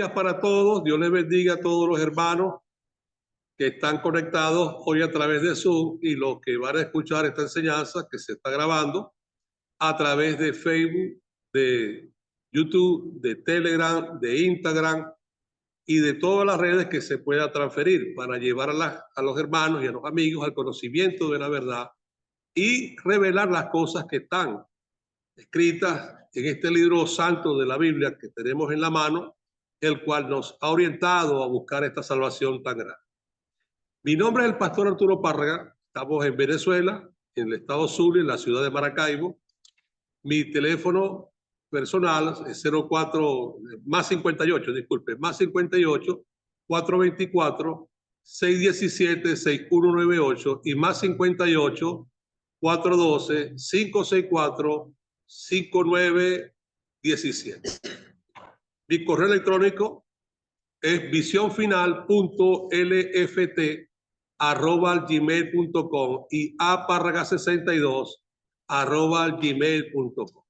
días para todos. Dios les bendiga a todos los hermanos que están conectados hoy a través de Zoom y los que van a escuchar esta enseñanza que se está grabando a través de Facebook, de YouTube, de Telegram, de Instagram y de todas las redes que se pueda transferir para llevar a los hermanos y a los amigos al conocimiento de la verdad y revelar las cosas que están escritas en este libro santo de la Biblia que tenemos en la mano, el cual nos ha orientado a buscar esta salvación tan grande. Mi nombre es el pastor Arturo Párraga. Estamos en Venezuela, en el estado Zulia, en la ciudad de Maracaibo. Mi teléfono personal es 58 424 617 6198 y más 58 412 564 5917. Mi correo electrónico es visionfinal.lft@gmail.com y aparraga62@gmail.com.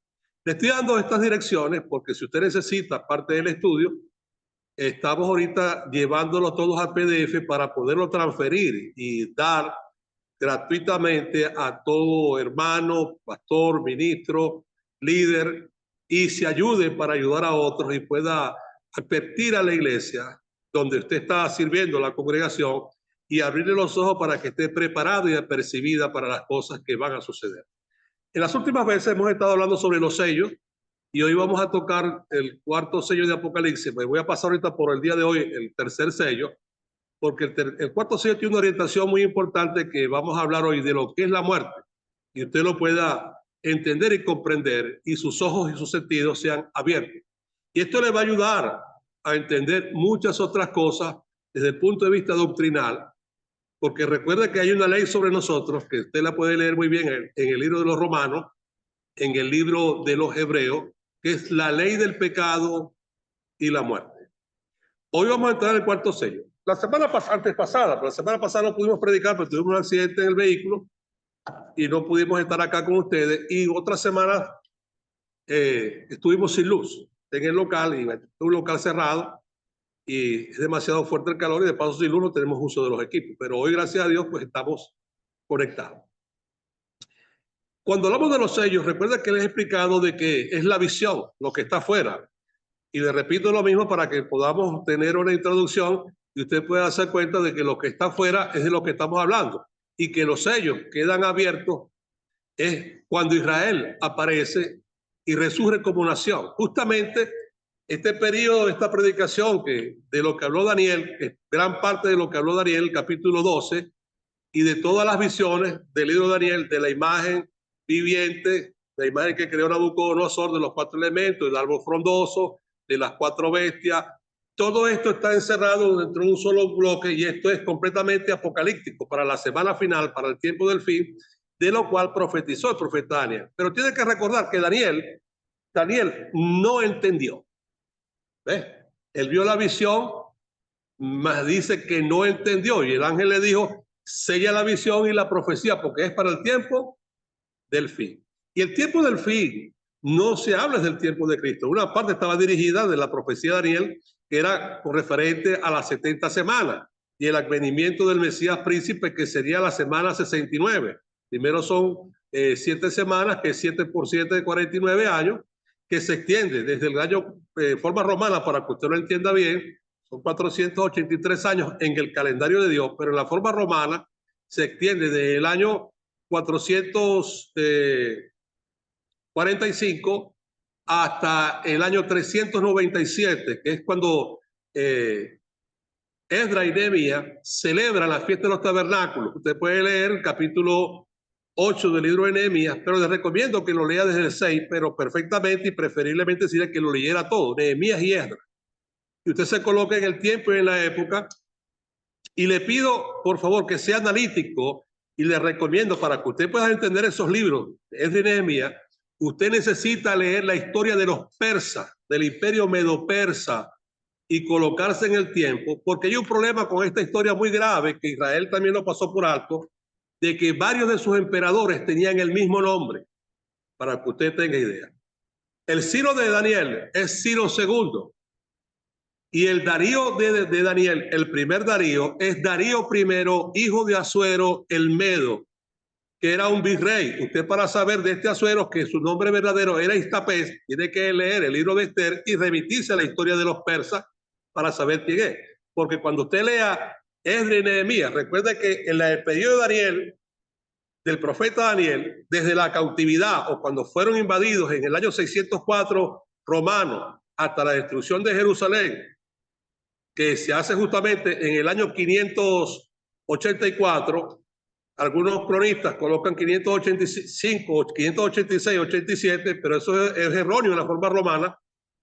Le estoy dando estas direcciones porque si usted necesita parte del estudio, estamos ahorita llevándolo todos a PDF para poderlo transferir y dar gratuitamente a todo hermano, pastor, ministro, líder, y se ayude para ayudar a otros y pueda advertir a la iglesia donde usted está sirviendo a la congregación y abrirle los ojos para que esté preparado y apercibida para las cosas que van a suceder. En las últimas veces hemos estado hablando sobre los sellos y hoy vamos a tocar el cuarto sello de Apocalipsis. Me voy a pasar ahorita por el día de hoy el tercer sello, porque el cuarto sello tiene una orientación muy importante que vamos a hablar hoy de lo que es la muerte y usted lo pueda entender y comprender y sus ojos y sus sentidos sean abiertos. Y esto le va a ayudar a entender muchas otras cosas desde el punto de vista doctrinal, porque recuerda que hay una ley sobre nosotros que usted la puede leer muy bien en el libro de los Romanos, en el libro de los Hebreos, que es la ley del pecado y la muerte. Hoy vamos a entrar en el cuarto sello. La semana pasada no pudimos predicar porque tuvimos un accidente en el vehículo y no pudimos estar acá con ustedes. Y otra semana estuvimos sin luz en el local, y un local cerrado, y es demasiado fuerte el calor y de paso sin luz no tenemos uso de los equipos. Pero hoy, gracias a Dios, pues estamos conectados. Cuando hablamos de los sellos, recuerda que les he explicado de que es la visión, lo que está afuera. Y le repito lo mismo para que podamos tener una introducción y usted pueda darse cuenta de que lo que está afuera es de lo que estamos hablando y que los sellos quedan abiertos es cuando Israel aparece y resurge como nación. Justamente este periodo, esta predicación de lo que habló Daniel, es gran parte de lo que habló Daniel, capítulo 12, y de todas las visiones del libro de Daniel, de la imagen viviente, la imagen que creó Nabucodonosor de los 4 elementos, del árbol frondoso, de las 4 bestias. Todo esto está encerrado dentro de un solo bloque y esto es completamente apocalíptico para la semana final, para el tiempo del fin, de lo cual profetizó el profeta Daniel. Pero tiene que recordar que Daniel no entendió. ¿Ves? Él vio la visión, mas dice que no entendió y el ángel le dijo, sella la visión y la profecía porque es para el tiempo del fin. Y el tiempo del fin no se habla del tiempo de Cristo. Una parte estaba dirigida de la profecía de Daniel, que era con referente a las 70 semanas y el advenimiento del Mesías príncipe, que sería la semana 69. Primero son 7 semanas, que es 7 por 7 de 49 años, que se extiende desde el año, forma romana, para que usted lo entienda bien, son 483 años en el calendario de Dios, pero en la forma romana se extiende desde el año 445 hasta el año 397, que es cuando Esdras y Nehemías celebran la fiesta de los tabernáculos. Usted puede leer el capítulo 8 del libro de Nehemías, pero les recomiendo que lo lea desde el 6, pero perfectamente y preferiblemente sería que lo leyera todo, Nehemías y Esdras. Y usted se coloca en el tiempo y en la época, y le pido, por favor, que sea analítico, y le recomiendo para que usted pueda entender esos libros, Esdras y Nehemías, usted necesita leer la historia de los persas, del imperio medo-persa, y colocarse en el tiempo, porque hay un problema con esta historia muy grave, que Israel también lo pasó por alto, de que varios de sus emperadores tenían el mismo nombre, para que usted tenga idea. El Ciro de Daniel es Ciro II, Y el Darío de Daniel, el primer Darío, es Darío I, hijo de Asuero el Medo, que era un virrey. Usted, para saber de este Asuero, que su nombre verdadero era Istapés, tiene que leer el libro de Esther y remitirse a la historia de los persas para saber quién es. Porque cuando usted lea Esdras y Nehemías, recuerde que en el periodo de Daniel, del profeta Daniel, desde la cautividad o cuando fueron invadidos en el año 604 romano hasta la destrucción de Jerusalén, que se hace justamente en el año 584, algunos cronistas colocan 585, 586, 87, pero eso es erróneo en la forma romana,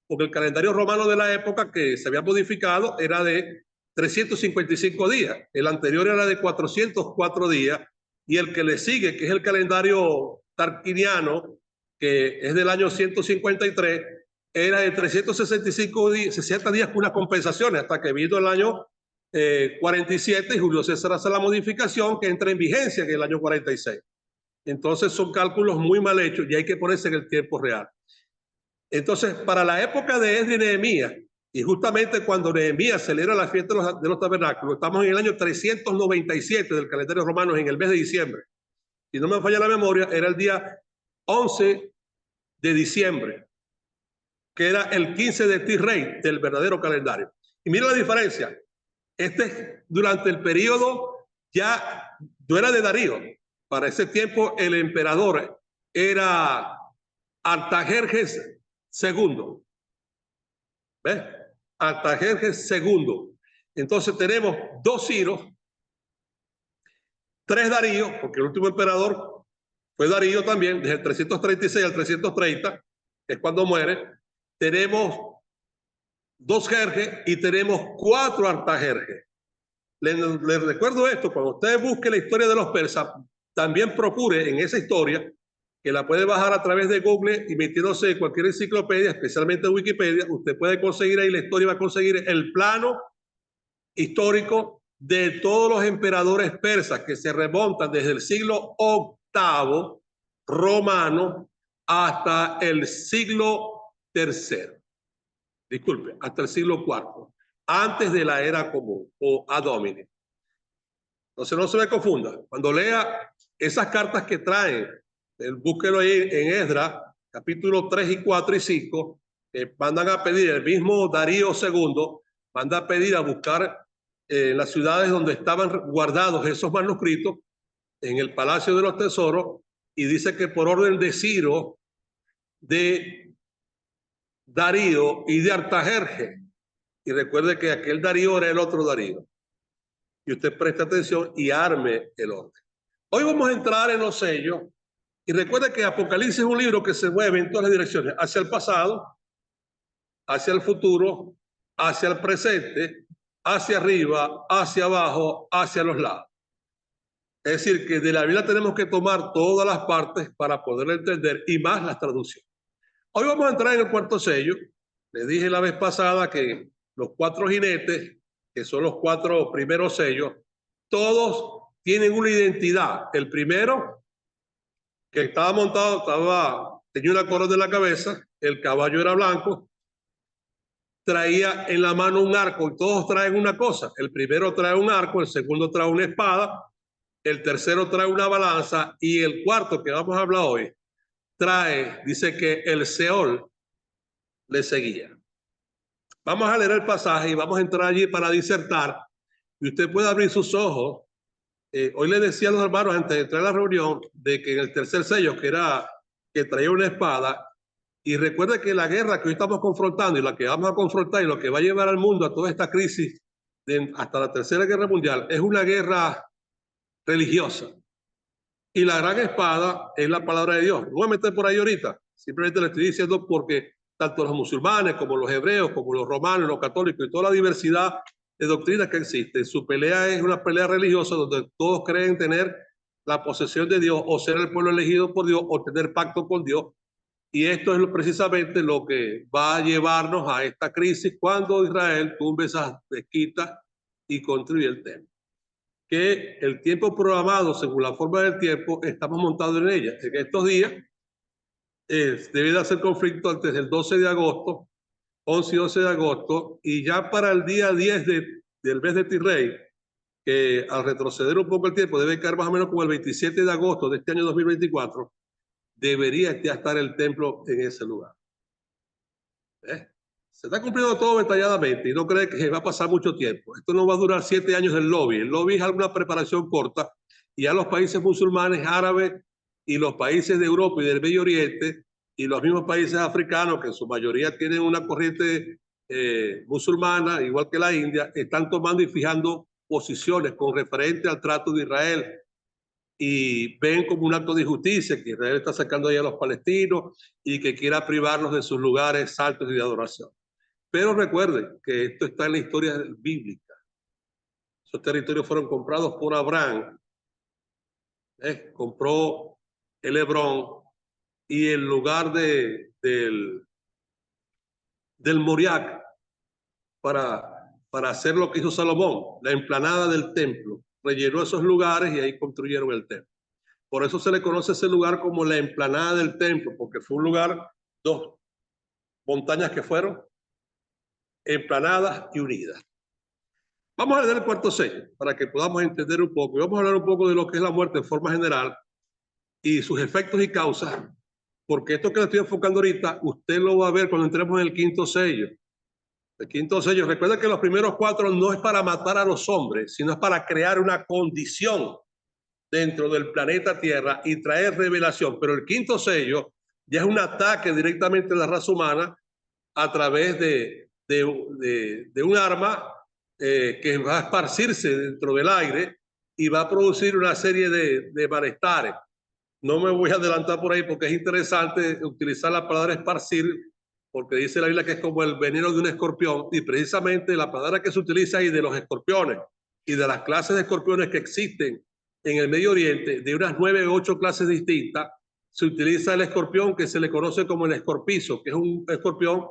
porque el calendario romano de la época que se había modificado era de 355 días, el anterior era de 404 días, y el que le sigue, que es el calendario tarquiniano, que es del año 153, era de 365 días, 60 días con unas compensaciones, hasta que vino el año 47 y Julio César hace la modificación que entra en vigencia en el año 46. Entonces son cálculos muy mal hechos y hay que ponerse en el tiempo real. Entonces, para la época de Esdras y Nehemías, y justamente cuando Nehemías celebra la fiesta de los tabernáculos, estamos en el año 397 del calendario romano, en el mes de diciembre. Si no me falla la memoria, era el día 11 de diciembre, que era el 15 de Tisrei del verdadero calendario. Y mira la diferencia. Durante el periodo ya no era de Darío. Para ese tiempo el emperador era Artajerjes II. ¿Ves? Artajerjes II. Entonces tenemos 2 Ciros, 3 Darío, porque el último emperador fue Darío también, desde el 336 al 330, que es cuando muere. Tenemos 2 Jerjes y tenemos 4 Artajerjes. Les recuerdo esto, cuando usted busque la historia de los persas, también procure en esa historia, que la puede bajar a través de Google y metiéndose en cualquier enciclopedia, especialmente Wikipedia, usted puede conseguir ahí la historia, va a conseguir el plano histórico de todos los emperadores persas que se remontan desde el siglo VIII romano hasta el siglo III. Disculpe, hasta el siglo IV, antes de la era común o ad hominem. Entonces no se me confunda. Cuando lea esas cartas que traen, búsquelo ahí en Esdras, capítulo 3 y 4 y 5, que mandan a pedir, el mismo Darío II, manda a pedir a buscar las ciudades donde estaban guardados esos manuscritos, en el Palacio de los Tesoros, y dice que por orden de Ciro, de Darío y de Artajerjes. Y recuerde que aquel Darío era el otro Darío. Y usted preste atención y arme el orden. Hoy vamos a entrar en los sellos. Y recuerde que Apocalipsis es un libro que se mueve en todas las direcciones, hacia el pasado, hacia el futuro, hacia el presente, hacia arriba, hacia abajo, hacia los lados. Es decir, que de la Biblia tenemos que tomar todas las partes para poder entender, y más las traducciones. Hoy vamos a entrar en el cuarto sello. Les dije la vez pasada que los 4 jinetes, que son los 4 primeros sellos, todos tienen una identidad. El primero, que estaba montado, tenía una corona en la cabeza, el caballo era blanco, traía en la mano un arco, y todos traen una cosa. El primero trae un arco, el segundo trae una espada, el tercero trae una balanza, y el cuarto, que vamos a hablar hoy, dice que el Seol le seguía. Vamos a leer el pasaje y vamos a entrar allí para disertar, y usted puede abrir sus ojos. Hoy le decía a los hermanos antes de entrar a la reunión de que en el tercer sello, que traía una espada, y recuerde que la guerra que hoy estamos confrontando y la que vamos a confrontar y lo que va a llevar al mundo a toda esta crisis hasta la Tercera Guerra Mundial es una guerra religiosa. Y la gran espada es la palabra de Dios. No voy a meter por ahí ahorita, simplemente le estoy diciendo porque tanto los musulmanes como los hebreos, como los romanos, los católicos y toda la diversidad de doctrinas que existe, su pelea es una pelea religiosa donde todos creen tener la posesión de Dios o ser el pueblo elegido por Dios o tener pacto con Dios. Y esto es precisamente lo que va a llevarnos a esta crisis cuando Israel tumbe esas mezquitas y construye el templo. Que el tiempo programado, según la forma del tiempo, estamos montados en ella. En estos días debe de hacer conflicto antes del 12 de agosto 11 y 12 de agosto, y ya para el día 10 del mes de Tirrey, que al retroceder un poco el tiempo, debe caer más o menos como el 27 de agosto de este año 2024, debería ya estar el templo en ese lugar. Se está cumpliendo todo detalladamente y no cree que va a pasar mucho tiempo. Esto no va a durar 7 años el lobby. El lobby es alguna preparación corta y ya los países musulmanes, árabes y los países de Europa y del Medio Oriente y los mismos países africanos, que en su mayoría tienen una corriente musulmana, igual que la India, están tomando y fijando posiciones con referente al trato de Israel y ven como un acto de injusticia que Israel está sacando ahí a los palestinos y que quiera privarlos de sus lugares santos y de adoración. Pero recuerden que esto está en la historia bíblica. Esos territorios fueron comprados por Abraham. Compró el Hebrón y el lugar del Moriac para hacer lo que hizo Salomón, la emplanada del templo. Rellenó esos lugares y ahí construyeron el templo. Por eso se le conoce ese lugar como la emplanada del templo, porque fue un lugar, dos montañas que fueron emplanadas y unidas. Vamos a leer el cuarto sello para que podamos entender un poco. Y vamos a hablar un poco de lo que es la muerte en forma general y sus efectos y causas, porque esto que le estoy enfocando ahorita, usted lo va a ver cuando entremos en el quinto sello. El quinto sello, recuerda que los primeros 4 no es para matar a los hombres, sino es para crear una condición dentro del planeta Tierra y traer revelación. Pero el quinto sello ya es un ataque directamente a la raza humana a través de un arma que va a esparcirse dentro del aire y va a producir una serie de malestares. No me voy a adelantar por ahí porque es interesante utilizar la palabra esparcir, porque dice la Biblia que es como el veneno de un escorpión, y precisamente la palabra que se utiliza ahí de los escorpiones y de las clases de escorpiones que existen en el Medio Oriente, de unas 9 o 8 clases distintas, se utiliza el escorpión que se le conoce como el escorpizo, que es un escorpión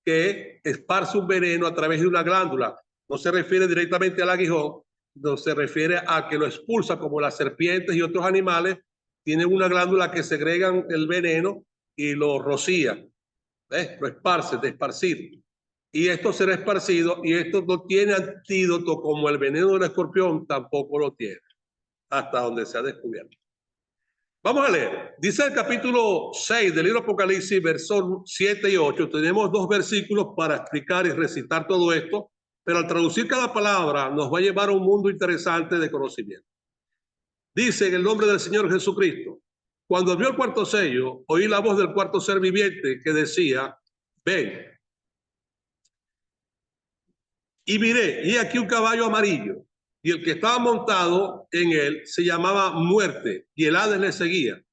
que esparce un veneno a través de una glándula. No se refiere directamente al aguijón, no se refiere a que lo expulsa como las serpientes y otros animales, tienen una glándula que segregan el veneno y lo rocía, lo esparce, de esparcir. Y esto será esparcido y esto no tiene antídoto como el veneno del escorpión, tampoco lo tiene, hasta donde se ha descubierto. Vamos a leer. Dice el capítulo 6 del libro Apocalipsis, versos 7 y 8. Tenemos 2 versículos para explicar y recitar todo esto, pero al traducir cada palabra nos va a llevar a un mundo interesante de conocimiento. Dice en el nombre del Señor Jesucristo: cuando abrió el cuarto sello, oí la voz del cuarto ser viviente que decía: ven. Y miré, y aquí un caballo amarillo, y el que estaba montado en él se llamaba Muerte, y el Hades le seguía.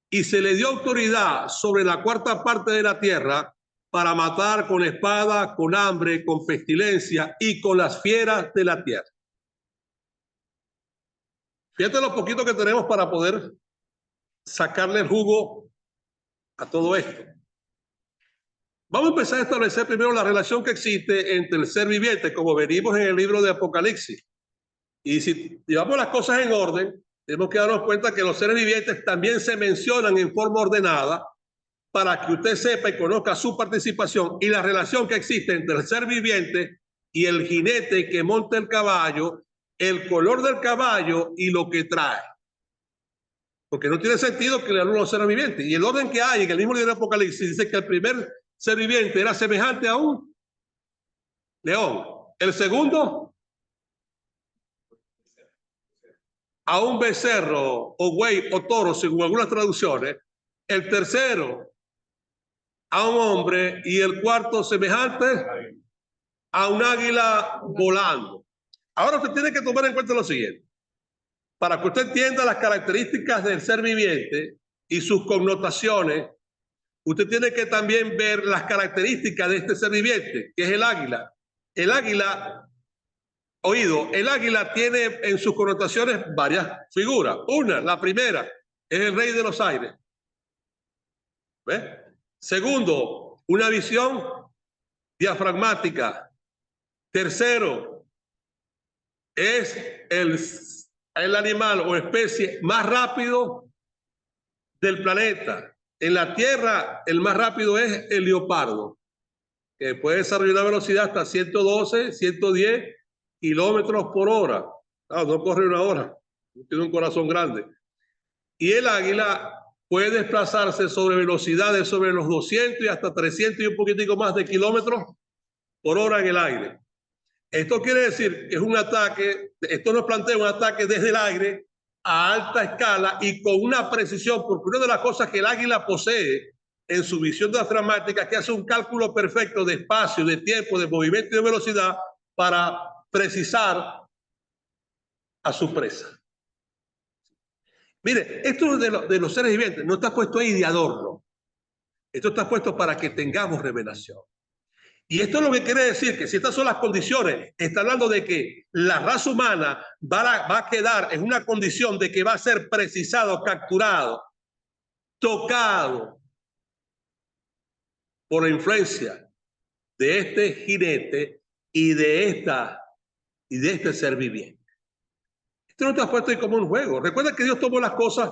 Y se le dio autoridad sobre la cuarta parte de la tierra para matar con espada, con hambre, con pestilencia y con las fieras de la tierra. Fíjate lo poquito que tenemos para poder sacarle el jugo a todo esto. Vamos a empezar a establecer primero la relación que existe entre el ser viviente, como venimos en el libro de Apocalipsis. Y si llevamos las cosas en orden, tenemos que darnos cuenta que los seres vivientes también se mencionan en forma ordenada para que usted sepa y conozca su participación y la relación que existe entre el ser viviente y el jinete que monta el caballo, el color del caballo y lo que trae. Porque no tiene sentido que le hablen a los seres vivientes. Y el orden que hay en el mismo libro de Apocalipsis dice que el primer ser viviente era semejante a un león. El segundo, a un becerro o buey o toro, según algunas traducciones. El tercero, a un hombre. Y el cuarto, semejante a un águila volando. Ahora usted tiene que tomar en cuenta lo siguiente. Para que usted entienda las características del ser viviente y sus connotaciones, usted tiene que también ver las características de este ser viviente, que es el águila. El águila, el águila tiene en sus connotaciones varias figuras. La primera, es el rey de los aires. ¿Ves? Segundo, una visión diafragmática. Tercero, es el animal o especie más rápido del planeta. En la Tierra, el más rápido es el leopardo. que puede desarrollar una velocidad hasta 112, 110 kilómetros por hora. No corre una hora, tiene un corazón grande. Y el águila puede desplazarse sobre velocidades sobre los 200 y hasta 300 y un poquitico más de kilómetros por hora en el aire. Esto quiere decir que es un ataque, esto nos plantea un ataque desde el aire a alta escala y con una precisión, porque una de las cosas que el águila posee en su visión diafragmática es que hace un cálculo perfecto de espacio, de tiempo, de movimiento y de velocidad para precisar a su presa. Mire, esto de los seres vivientes no está puesto ahí de adorno. Esto está puesto para que tengamos revelación. Y esto es lo que quiere decir, que si estas son las condiciones, está hablando de que la raza humana va a quedar en una condición de que va a ser precisado, capturado, tocado por la influencia de este jinete y de este ser viviente. Esto no está puesto ahí como un juego. Recuerda que Dios tomó las cosas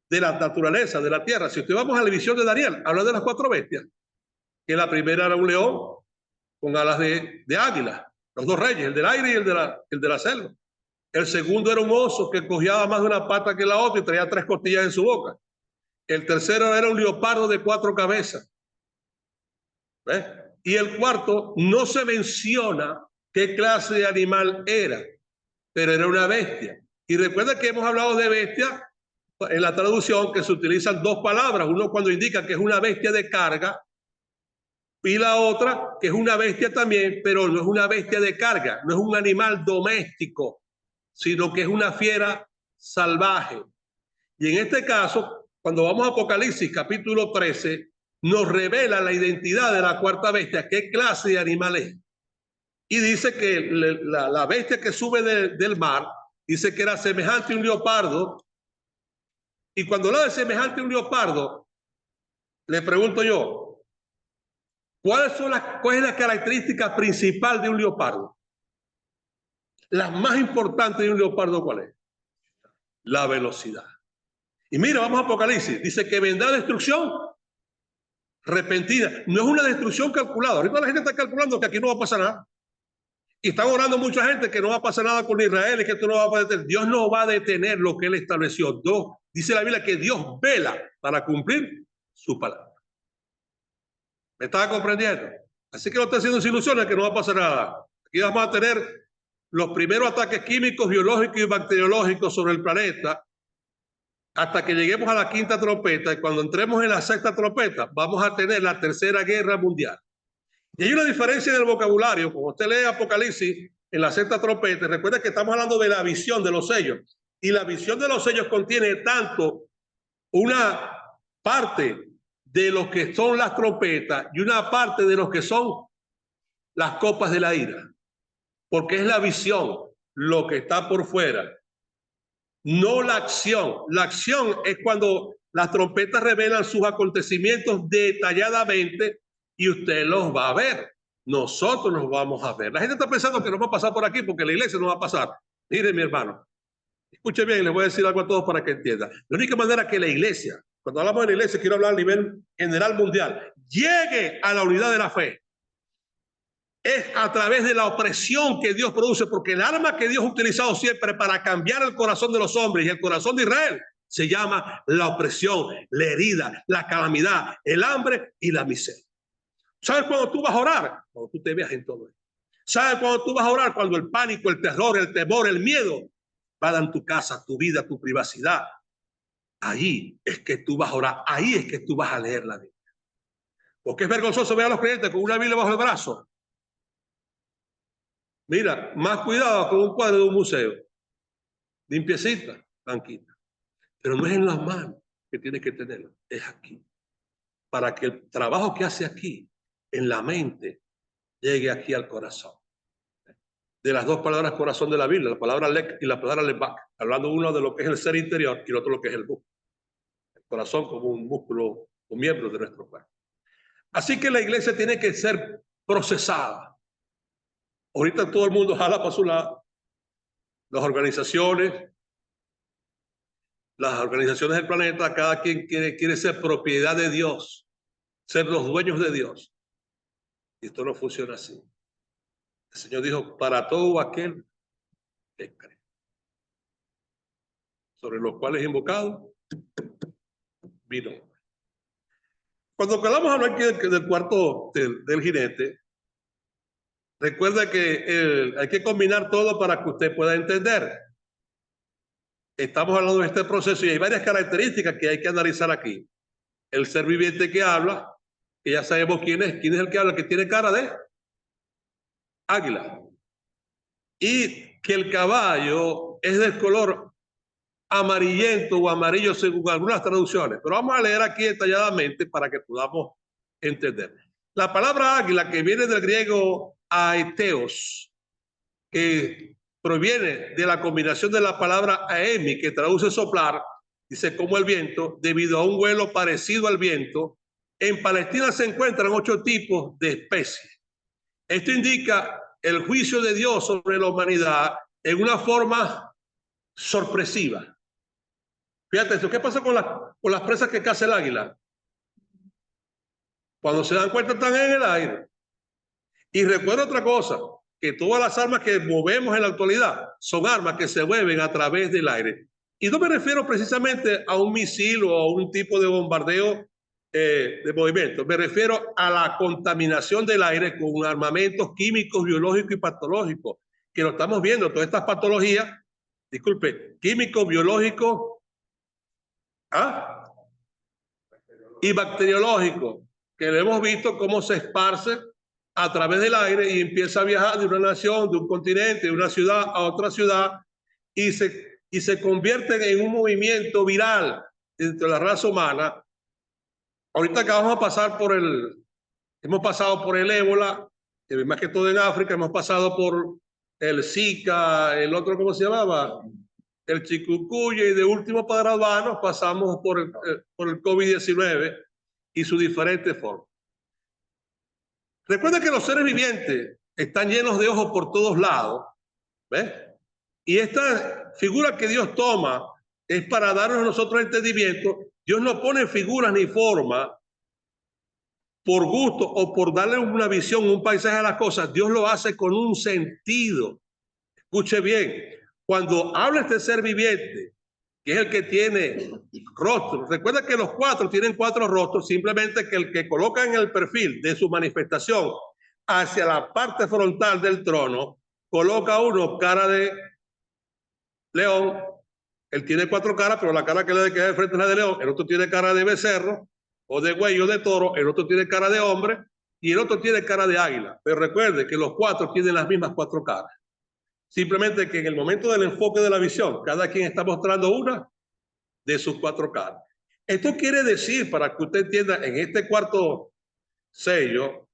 de la naturaleza, de la tierra. Si usted vamos a la visión de Daniel, habla de las 4 bestias, que la primera era un león con alas de águila, los 2 reyes, el del aire y el de la selva. El segundo era un oso que cojeaba más de una pata que la otra y traía 3 costillas en su boca. El tercero era un leopardo de 4 cabezas. ¿Ves? Y el cuarto no se menciona qué clase de animal era, pero era una bestia. Y recuerda que hemos hablado de bestia en la traducción, que se utilizan 2 palabras, uno cuando indica que es una bestia de carga y la otra que es una bestia también, pero no es una bestia de carga, no es un animal doméstico, sino que es una fiera salvaje. Y en este caso, cuando vamos a Apocalipsis capítulo 13, nos revela la identidad de la 4ª bestia, qué clase de animal es. Y dice que la bestia que sube del mar, dice que era semejante a un leopardo. Y cuando habla de semejante a un leopardo, le pregunto yo, ¿cuál es la característica principal de un leopardo? La más importante de un leopardo, ¿cuál es? La velocidad. Y mira, vamos a Apocalipsis. Dice que vendrá destrucción repentina. No es una destrucción calculada. Ahorita la gente está calculando que aquí no va a pasar nada. Y están orando mucha gente que no va a pasar nada con Israel y que esto no va a detener. Dios no va a detener lo que él estableció. Dice la Biblia que Dios vela para cumplir su palabra. ¿Me estaba comprendiendo? Así que no está haciendo ilusiones que no va a pasar nada. Aquí vamos a tener los primeros ataques químicos, biológicos y bacteriológicos sobre el planeta hasta que lleguemos a la 5ª trompeta, y cuando entremos en la 6ª trompeta vamos a tener la 3ª guerra mundial. Y hay una diferencia en el vocabulario. Cuando usted lee Apocalipsis en la 6ª trompeta, recuerda que estamos hablando de la visión de los sellos, y la visión de los sellos contiene tanto una parte de lo que son las trompetas y una parte de lo que son las copas de la ira, porque es la visión lo que está por fuera, no la acción. La acción es cuando las trompetas revelan sus acontecimientos detalladamente y usted los va a ver. Nosotros nos vamos a ver. La gente está pensando que no va a pasar por aquí porque la iglesia no va a pasar. Mire, mi hermano, escuche bien, les voy a decir algo a todos para que entiendan. La única manera que la iglesia, cuando hablamos de la iglesia, quiero hablar a nivel general mundial, llegue a la unidad de la fe, es a través de la opresión que Dios produce, porque el arma que Dios ha utilizado siempre para cambiar el corazón de los hombres y el corazón de Israel se llama la opresión, la herida, la calamidad, el hambre y la miseria. ¿Sabes cuándo tú vas a orar? Cuando tú te veas en todo esto. ¿Sabes cuándo tú vas a orar? Cuando el pánico, el terror, el temor, el miedo van tu casa, tu vida, tu privacidad. Ahí es que tú vas a orar, ahí es que tú vas a leer la Biblia. Porque es vergonzoso ver a los creyentes con una Biblia bajo el brazo. Mira, más cuidado con un cuadro de un museo. Limpiecita, tranquila. Pero no es en las manos que tienes que tenerlo, es aquí. Para que el trabajo que hace aquí, en la mente, llegue aquí al corazón. De las 2 palabras corazón de la Biblia, la palabra lek y la palabra lebak, hablando uno de lo que es el ser interior y el otro lo que es el músculo. El corazón como un músculo, un miembro de nuestro cuerpo. Así que la iglesia tiene que ser procesada. Ahorita todo el mundo jala para su lado. Las organizaciones del planeta, cada quien quiere ser propiedad de Dios, ser los dueños de Dios. Y esto no funciona así. El Señor dijo, para todo aquel que cree, sobre los cuales invocado, vino. Cuando hablamos aquí del cuarto del jinete, recuerda que hay que combinar todo para que usted pueda entender. Estamos hablando de este proceso y hay varias características que hay que analizar aquí. El ser viviente que habla, que ya sabemos quién es el que habla, que tiene cara de águila. Y que el caballo es del color amarillento o amarillo según algunas traducciones. Pero vamos a leer aquí detalladamente para que podamos entender. La palabra águila, que viene del griego aeteos, que proviene de la combinación de la palabra aemi, que traduce soplar, dice como el viento, debido a un vuelo parecido al viento. En Palestina se encuentran 8 tipos de especies. Esto indica el juicio de Dios sobre la humanidad en una forma sorpresiva. Fíjate esto, ¿qué pasa con las presas que caza el águila? Cuando se dan cuenta están en el aire. Y recuerda otra cosa, que todas las armas que movemos en la actualidad son armas que se mueven a través del aire. Y no me refiero precisamente a un misil o a un tipo de bombardeo de movimiento. Me refiero a la contaminación del aire con armamentos químicos, biológicos y patológicos, que lo estamos viendo, todas estas patologías, disculpe, químicos, biológicos, y bacteriológicos, que lo hemos visto cómo se esparce a través del aire y empieza a viajar de una nación, de un continente, de una ciudad a otra ciudad y se convierten en un movimiento viral entre la raza humana. Ahorita que vamos a pasar hemos pasado por el ébola, más que todo en África, hemos pasado por el Zika, el otro, ¿cómo se llamaba? El chikungunya, y de último para graduarnos pasamos por el COVID-19 y sus diferentes formas. Recuerda que los seres vivientes están llenos de ojos por todos lados, ¿ves? Y esta figura que Dios toma es para darnos a nosotros entendimiento. Dios no pone figuras ni forma por gusto o por darle una visión, un paisaje a las cosas. Dios lo hace con un sentido. Escuche bien, cuando habla este ser viviente, que es el que tiene rostro, recuerda que los 4 tienen 4 rostros, simplemente que el que coloca en el perfil de su manifestación hacia la parte frontal del trono, coloca uno cara de león. Él tiene 4 caras, pero la cara que le queda de frente es la de león. El otro tiene cara de becerro o de güey o de toro. El otro tiene cara de hombre y el otro tiene cara de águila. Pero recuerde que los 4 tienen las mismas 4 caras. Simplemente que en el momento del enfoque de la visión, cada quien está mostrando una de sus 4 caras. Esto quiere decir, para que usted entienda, en este cuarto sello,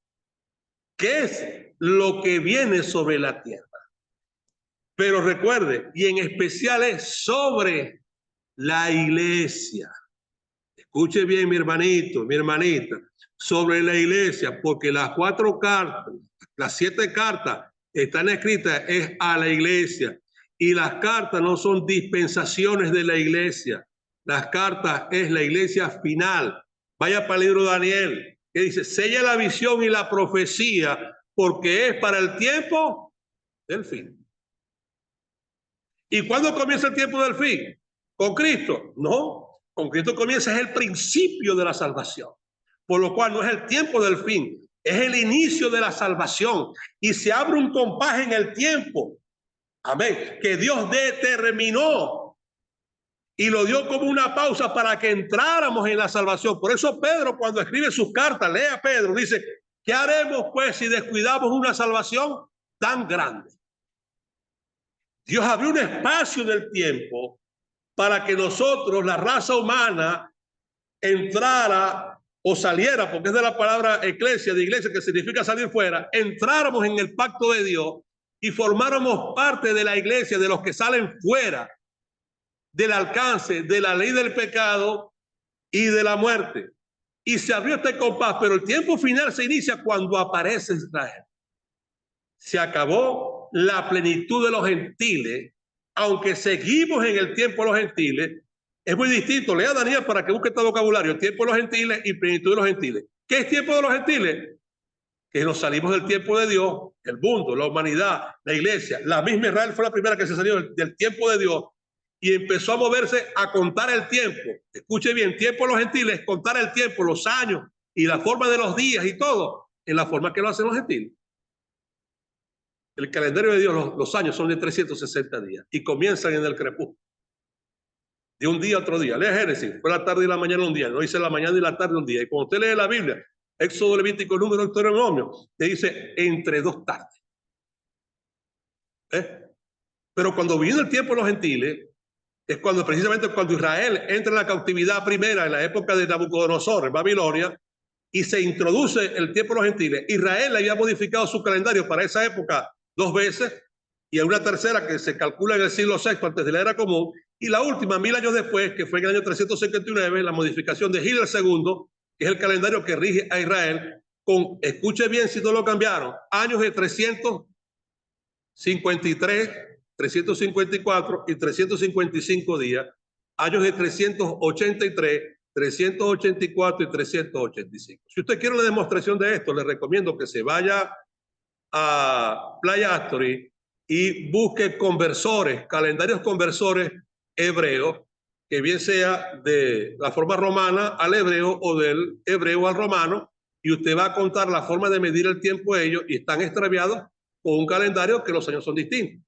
qué es lo que viene sobre la tierra. Pero recuerde, y en especial es sobre la iglesia. Escuche bien, mi hermanito, mi hermanita, sobre la iglesia, porque las 4 cartas, las 7 cartas están escritas es a la iglesia. Y las cartas no son dispensaciones de la iglesia. Las cartas es la iglesia final. Vaya para el libro de Daniel, que dice, sella la visión y la profecía, porque es para el tiempo del fin. ¿Y cuándo comienza el tiempo del fin? ¿Con Cristo? No, con Cristo comienza es el principio de la salvación. Por lo cual no es el tiempo del fin, es el inicio de la salvación. Y se abre un compás en el tiempo, amén, que Dios determinó y lo dio como una pausa para que entráramos en la salvación. Por eso Pedro, cuando escribe sus cartas, lea Pedro, dice, ¿qué haremos pues si descuidamos una salvación tan grande? Dios abrió un espacio del tiempo para que nosotros, la raza humana, entrara o saliera, porque es de la palabra eclesia, de iglesia, que significa salir fuera, entráramos en el pacto de Dios y formáramos parte de la iglesia, de los que salen fuera del alcance de la ley del pecado y de la muerte. Y se abrió este compás, pero el tiempo final se inicia cuando aparece Israel. Se acabó la plenitud de los gentiles, aunque seguimos en el tiempo de los gentiles. Es muy distinto. Lea Daniel para que busque este vocabulario. El tiempo de los gentiles y plenitud de los gentiles. ¿Qué es tiempo de los gentiles? que nos salimos del tiempo de Dios, el mundo, la humanidad, la iglesia, la misma Israel fue la primera que se salió del tiempo de Dios y empezó a moverse a contar el tiempo. Escuche bien, tiempo de los gentiles, contar el tiempo, los años y la forma de los días y todo, en la forma que lo hacen los gentiles. El calendario de Dios, los años son de 360 días y comienzan en el crepúsculo. De un día a otro día. Lea Génesis, fue la tarde y la mañana un día, no dice la mañana y la tarde un día. Y cuando usted lee la Biblia, Éxodo, Levítico, Número, Deuteronomio, te dice entre dos tardes. Pero cuando viene el tiempo de los gentiles, es cuando precisamente cuando Israel entra en la cautividad primera, en la época de Nabucodonosor, en Babilonia, y se introduce el tiempo de los gentiles. Israel había modificado su calendario para esa época 2 veces, y en una tercera que se calcula en el siglo VI antes de la era común, y la última 1000 años después, que fue en el año 359, la modificación de Gil II, que es el calendario que rige a Israel, con, escuche bien si no lo cambiaron, años de 353, 354 y 355 días, años de 383, 384 y 385. Si usted quiere una demostración de esto, le recomiendo que se vaya a Playa Astori y busque conversores, calendarios conversores hebreos, que bien sea de la forma romana al hebreo o del hebreo al romano, y usted va a contar la forma de medir el tiempo de ellos y están extraviados con un calendario que los años son distintos.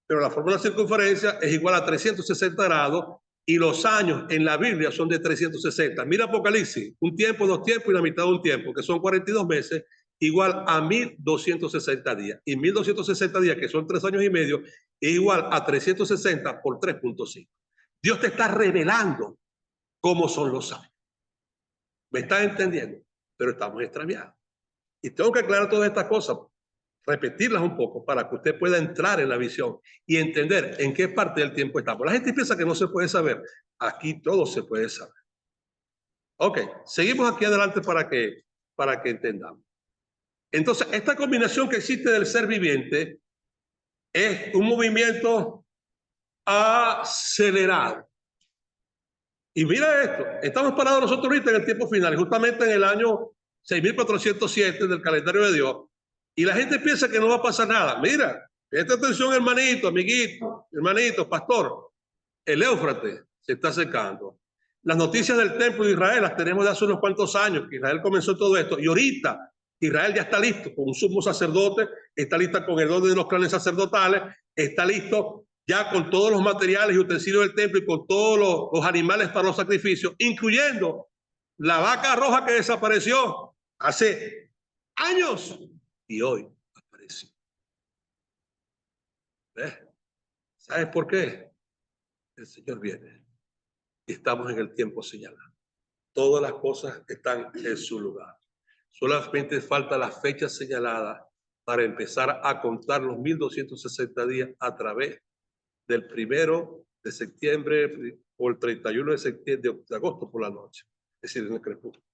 Pero la forma de la circunferencia es igual a 360 grados y los años en la Biblia son de 360. Mira Apocalipsis, un tiempo, 2 tiempos y la mitad de un tiempo, que son 42 meses, igual a 1260 días. Y 1260 días, que son 3 años y medio, es igual a 360 por 3.5. Dios te está revelando cómo son los años. ¿Me estás entendiendo? Pero estamos extraviados. Y tengo que aclarar todas estas cosas, repetirlas un poco para que usted pueda entrar en la visión y entender en qué parte del tiempo estamos. La gente piensa que no se puede saber. Aquí todo se puede saber. Ok, seguimos aquí adelante para que entendamos. Entonces, esta combinación que existe del ser viviente es un movimiento acelerado. Y mira esto, estamos parados nosotros ahorita en el tiempo final, justamente en el año 6407 del calendario de Dios, y la gente piensa que no va a pasar nada. Mira, presta atención, hermanito, amiguito, hermanito, pastor, el Éufrates se está secando. Las noticias del templo de Israel las tenemos de hace unos cuantos años, que Israel comenzó todo esto, y ahorita Israel ya está listo con un sumo sacerdote, está lista con el orden de los clanes sacerdotales, está listo ya con todos los materiales y utensilios del templo y con todos los animales para los sacrificios, incluyendo la vaca roja que desapareció hace años y hoy apareció. ¿Ves? ¿Sabes por qué? El Señor viene y estamos en el tiempo señalado. Todas las cosas están en su lugar. Solamente falta la fecha señalada para empezar a contar los 1260 días a través del 1 de septiembre o el 31 de septiembre de agosto por la noche, es decir, en el crepúsculo,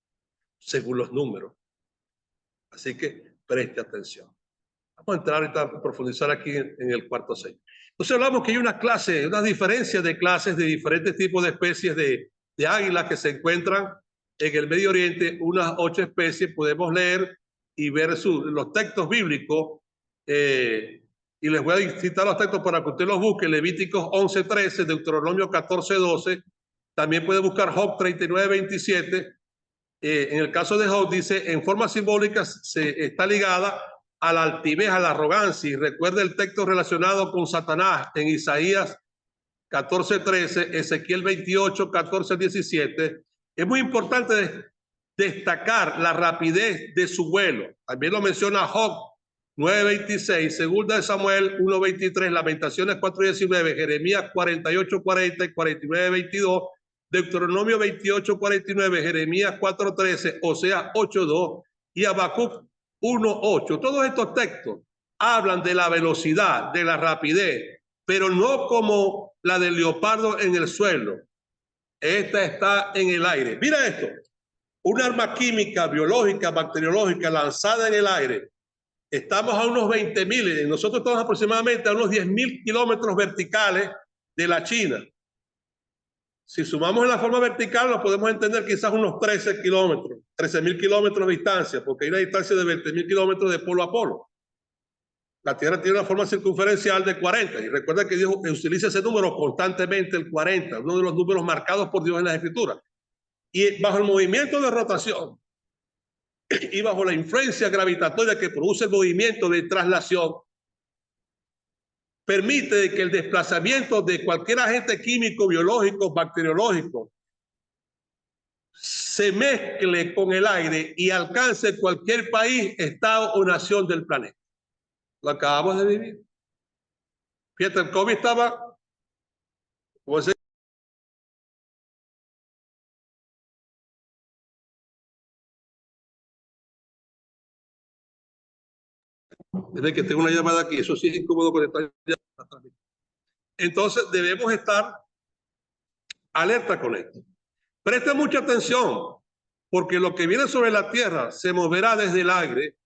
según los números. Así que preste atención. Vamos a entrar ahorita a profundizar aquí en el cuarto sello. Entonces hablamos que hay una diferencia de clases de diferentes tipos de especies de águilas que se encuentran en el Medio Oriente, unas 8 especies. Podemos leer y ver los textos bíblicos, y les voy a citar los textos para que usted los busque. Levíticos 11:13, Deuteronomio 14:12, también puede buscar Job 39:27. En el caso de Job dice, en forma simbólica está ligada a la altivez, a la arrogancia, y recuerda el texto relacionado con Satanás en Isaías 14:13, Ezequiel 28:14-17. Es muy importante destacar la rapidez de su vuelo. También lo menciona Job 9:26, segunda de Samuel 1:23, Lamentaciones 4:19, Jeremías 48:40 y 49:22, Deuteronomio 28:49, Jeremías 4:13, Oseas 8:2 y Habacuc 1:8. Todos estos textos hablan de la velocidad, de la rapidez, pero no como la del leopardo en el suelo. Esta está en el aire. Mira esto, un arma química, biológica, bacteriológica lanzada en el aire. Estamos a unos 20.000, nosotros estamos aproximadamente a unos 10.000 kilómetros verticales de la China. Si sumamos en la forma vertical, nos podemos entender quizás unos 13 kilómetros, 13.000 kilómetros de distancia, porque hay una distancia de 20.000 kilómetros de polo a polo. La Tierra tiene una forma circunferencial de 40, y recuerda que Dios utiliza ese número constantemente, el 40, uno de los números marcados por Dios en las Escrituras. Y bajo el movimiento de rotación y bajo la influencia gravitatoria que produce el movimiento de traslación, permite que el desplazamiento de cualquier agente químico, biológico, bacteriológico, se mezcle con el aire y alcance cualquier país, estado o nación del planeta. Lo acabamos de vivir. Fíjate, el COVID estaba, como se desde que tengo una llamada aquí, eso sí es incómodo conectar. Entonces debemos estar alerta con esto. Preste mucha atención, porque lo que viene sobre la tierra se moverá desde el aire,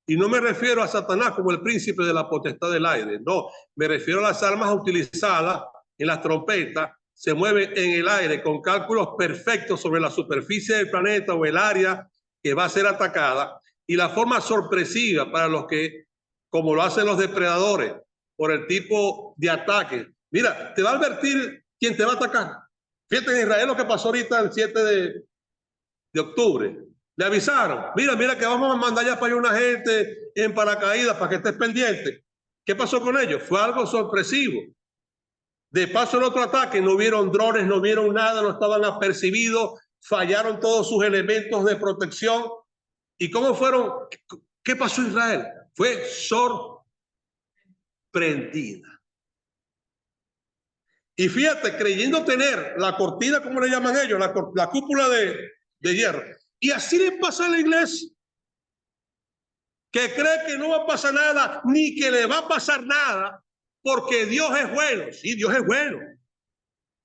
y no me refiero a Satanás como el príncipe de la potestad del aire, no, me refiero a las armas utilizadas en las trompetas, se mueven en el aire con cálculos perfectos sobre la superficie del planeta o el área que va a ser atacada, y la forma sorpresiva para los que, como lo hacen los depredadores, por el tipo de ataque. Mira, te va a advertir quién te va a atacar. Fíjate en Israel lo que pasó ahorita el 7 de octubre. Le avisaron, mira que vamos a mandar ya para allá una gente en paracaídas para que estés pendiente. ¿Qué pasó con ellos? Fue algo sorpresivo. De paso, en otro ataque no vieron drones, no vieron nada, no estaban apercibidos, fallaron todos sus elementos de protección. ¿Y cómo fueron? ¿Qué pasó en Israel? Fue sorprendida. Y fíjate, creyendo tener la cortina, como le llaman ellos, la cúpula de hierro. Y así le pasa a la iglesia, que cree que no va a pasar nada, ni que le va a pasar nada, porque Dios es bueno. Sí, Dios es bueno.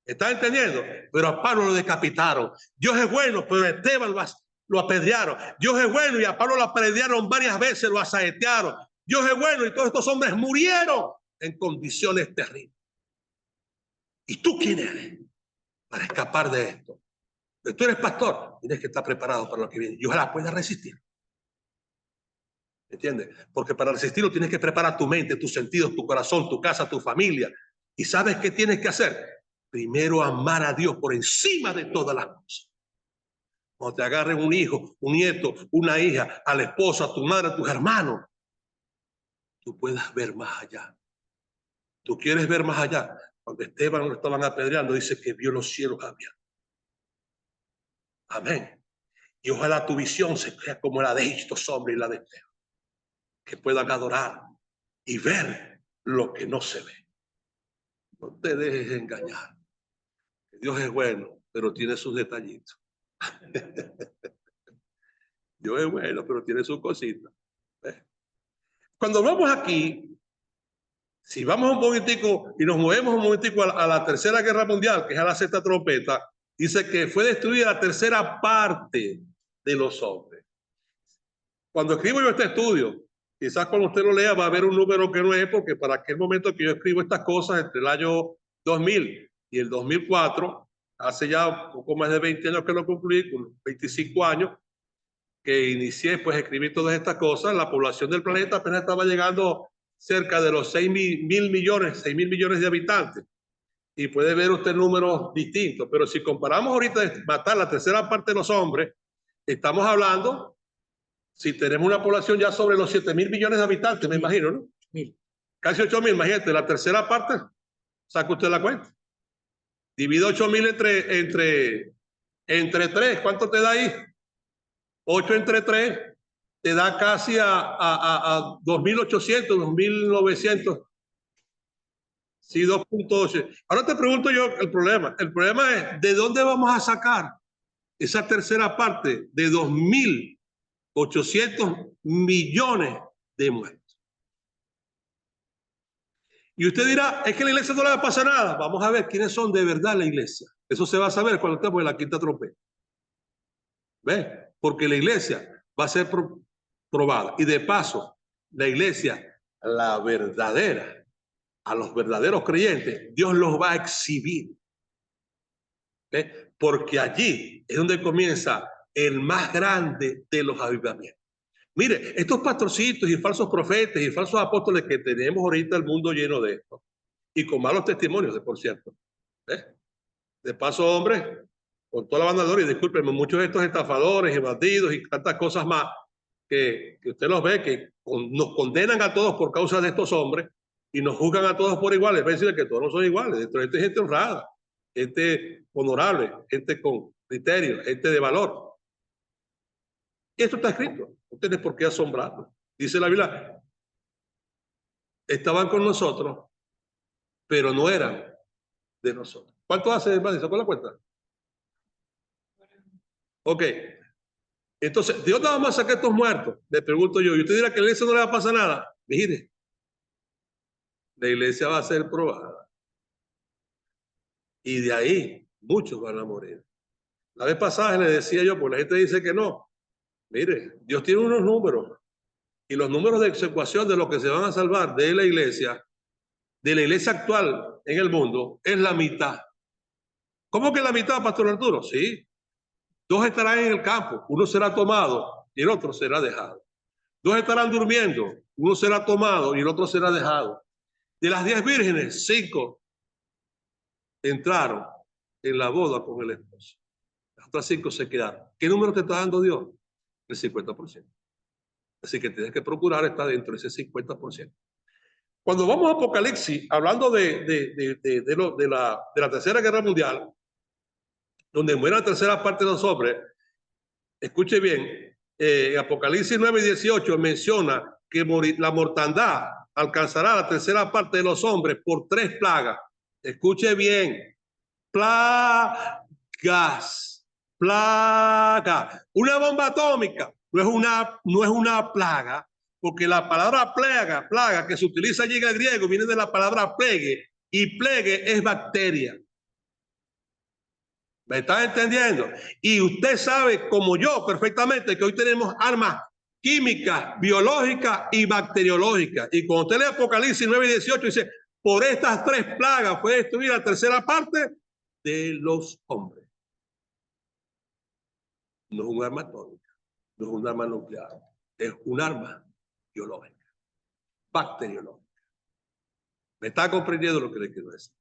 ¿Estás entendiendo? Pero a Pablo lo decapitaron. Dios es bueno, pero a Esteban lo apedrearon. Dios es bueno y a Pablo lo apedrearon varias veces, lo asaetearon. Dios es bueno y todos estos hombres murieron en condiciones terribles. ¿Y tú quién eres para escapar de esto? Pero tú eres pastor, tienes que estar preparado para lo que viene y ojalá puedas resistir. ¿Entiendes? Porque para resistirlo tienes que preparar tu mente, tus sentidos, tu corazón, tu casa, tu familia. ¿Y sabes qué tienes que hacer? Primero amar a Dios por encima de todas las cosas. Cuando te agarren un hijo, un nieto, una hija, a la esposa, a tu madre, a tus hermanos, tú puedas ver más allá. Tú quieres ver más allá. Cuando Esteban lo estaban apedreando, dice que vio los cielos abiertos. Amén. Y ojalá tu visión sea como la de estos hombres y la de Esteban, que puedan adorar y ver lo que no se ve. No te dejes engañar. Dios es bueno, pero tiene sus detallitos. Dios es bueno, pero tiene sus cositas. Cuando vamos aquí, si vamos un momentico y nos movemos un momentico a la Tercera Guerra Mundial, que es a la sexta trompeta, dice que fue destruida la tercera parte de los hombres. Cuando escribo yo este estudio, quizás cuando usted lo lea va a haber un número que no es, porque para aquel momento que yo escribo estas cosas, entre el año 2000 y el 2004, hace ya poco más de 20 años que lo concluí, con 25 años, que inicié pues a escribir todas estas cosas, la población del planeta apenas estaba llegando cerca de los 6.000 millones de habitantes. Y puede ver usted números distintos, pero si comparamos ahorita de matar la tercera parte de los hombres, estamos hablando, si tenemos una población ya sobre los 7.000 millones de habitantes, me imagino, ¿no? Casi 8.000, imagínate, la tercera parte, saca usted la cuenta. Divide 8.000 entre 3, ¿cuánto te da ahí? 8 entre 3 te da casi a 2.800, 2.900. Sí, 2.8. Ahora te pregunto yo el problema. El problema es, ¿de dónde vamos a sacar esa tercera parte de 2.800 millones de muertos? Y usted dirá, es que a la iglesia no le va a pasar nada. Vamos a ver quiénes son de verdad la iglesia. Eso se va a saber cuando estemos en la quinta trompeta. ¿Ves? Porque la iglesia va a ser probada. Y de paso, la iglesia, la verdadera, a los verdaderos creyentes, Dios los va a exhibir. Porque allí es donde comienza el más grande de los avivamientos. Mire, estos pastorcitos y falsos profetas y falsos apóstoles que tenemos ahorita el mundo lleno de esto, y con malos testimonios, por cierto. De paso, hombre, con toda la vanagloria, y discúlpenme, muchos de estos estafadores y bandidos y tantas cosas más que usted los ve, que nos condenan a todos por causa de estos hombres y nos juzgan a todos por iguales. Es decir, que todos no son iguales. Dentro de esto hay gente honrada, gente honorable, gente con criterio, gente de valor. Y esto está escrito. No tienes por qué asombrarnos. Dice la Biblia, estaban con nosotros, pero no eran de nosotros. ¿Cuánto hace, hermano? ¿Sacó la cuenta? Ok. Entonces, ¿de dónde vamos a sacar estos muertos? Le pregunto yo. Y usted dirá que a la iglesia no le va a pasar nada. Mire, la iglesia va a ser probada. Y de ahí, muchos van a morir. La vez pasada le decía yo, pues la gente dice que no. Mire, Dios tiene unos números. Y los números de execución de los que se van a salvar de la iglesia actual en el mundo, es la mitad. ¿Cómo que la mitad, Pastor Arturo? Sí. 2 estarán en el campo, uno será tomado y el otro será dejado. 2 estarán durmiendo, uno será tomado y el otro será dejado. De las 10 vírgenes, 5 entraron en la boda con el esposo. Las otras 5 se quedaron. ¿Qué número te está dando Dios? El 50%. Así que tienes que procurar estar dentro de ese 50%. Cuando vamos a Apocalipsis, hablando de la Tercera Guerra Mundial, donde muere la tercera parte de los hombres, escuche bien, Apocalipsis 9:18 menciona que la mortandad alcanzará la tercera parte de los hombres por 3 plagas. Escuche bien, plagas. Una bomba atómica no es una plaga, porque la palabra plaga que se utiliza allí en el griego viene de la palabra plegue, y plegue es bacteria. ¿Me estás entendiendo? Y usted sabe, como yo, perfectamente, que hoy tenemos armas químicas, biológicas y bacteriológicas. Y cuando usted lee Apocalipsis 9:18, dice, por estas 3 plagas fue destruida la tercera parte de los hombres. No es un arma atómica, no es un arma nuclear, es un arma biológica, bacteriológica. ¿Me está comprendiendo lo que le quiero decir?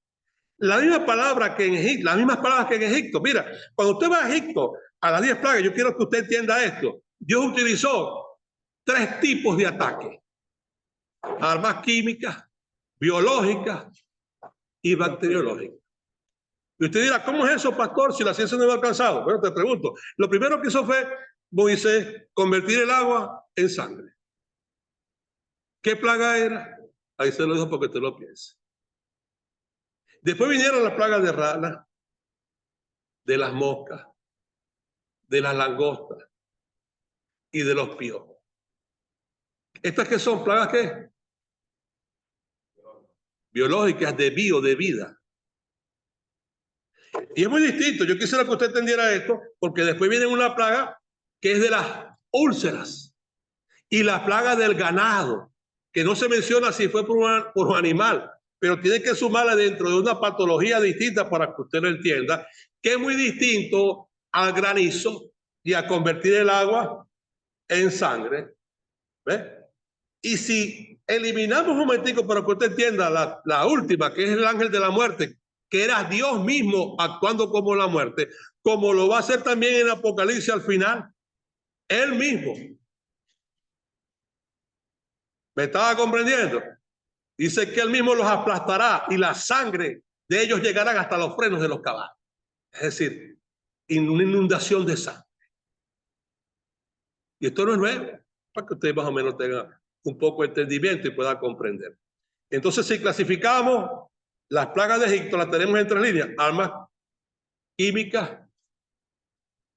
La misma palabra que en Egipto, las mismas palabras que en Egipto. Mira, cuando usted va a Egipto, a las 10 plagas, yo quiero que usted entienda esto. Dios utilizó 3 tipos de ataques: armas químicas, biológicas y bacteriológicas. Y usted dirá, ¿cómo es eso, pastor, si la ciencia no lo ha alcanzado? Bueno, te pregunto. Lo primero que hizo fue Moisés convertir el agua en sangre. ¿Qué plaga era? Ahí se lo dijo porque te lo pienses. Después vinieron las plagas de ranas, de las moscas, de las langostas y de los piojos. ¿Estas qué son? ¿Plagas qué? Biológicas, de vida. Y es muy distinto. Yo quisiera que usted entendiera esto, porque después viene una plaga que es de las úlceras y la plaga del ganado, que no se menciona si fue por un animal, pero tiene que sumarla dentro de una patología distinta para que usted lo entienda, que es muy distinto al granizo y a convertir el agua en sangre. ¿Ve? Y si eliminamos un momentico para que usted entienda la última, que es el ángel de la muerte, que era Dios mismo actuando como la muerte, como lo va a hacer también en Apocalipsis al final, él mismo. ¿Me estaba comprendiendo? Dice que él mismo los aplastará y la sangre de ellos llegará hasta los frenos de los caballos. Es decir, una inundación de sangre. Y esto no es nuevo, para que usted más o menos tenga un poco de entendimiento y pueda comprender. Entonces, si clasificamos las plagas de Egipto, las tenemos en 3 líneas: armas químicas,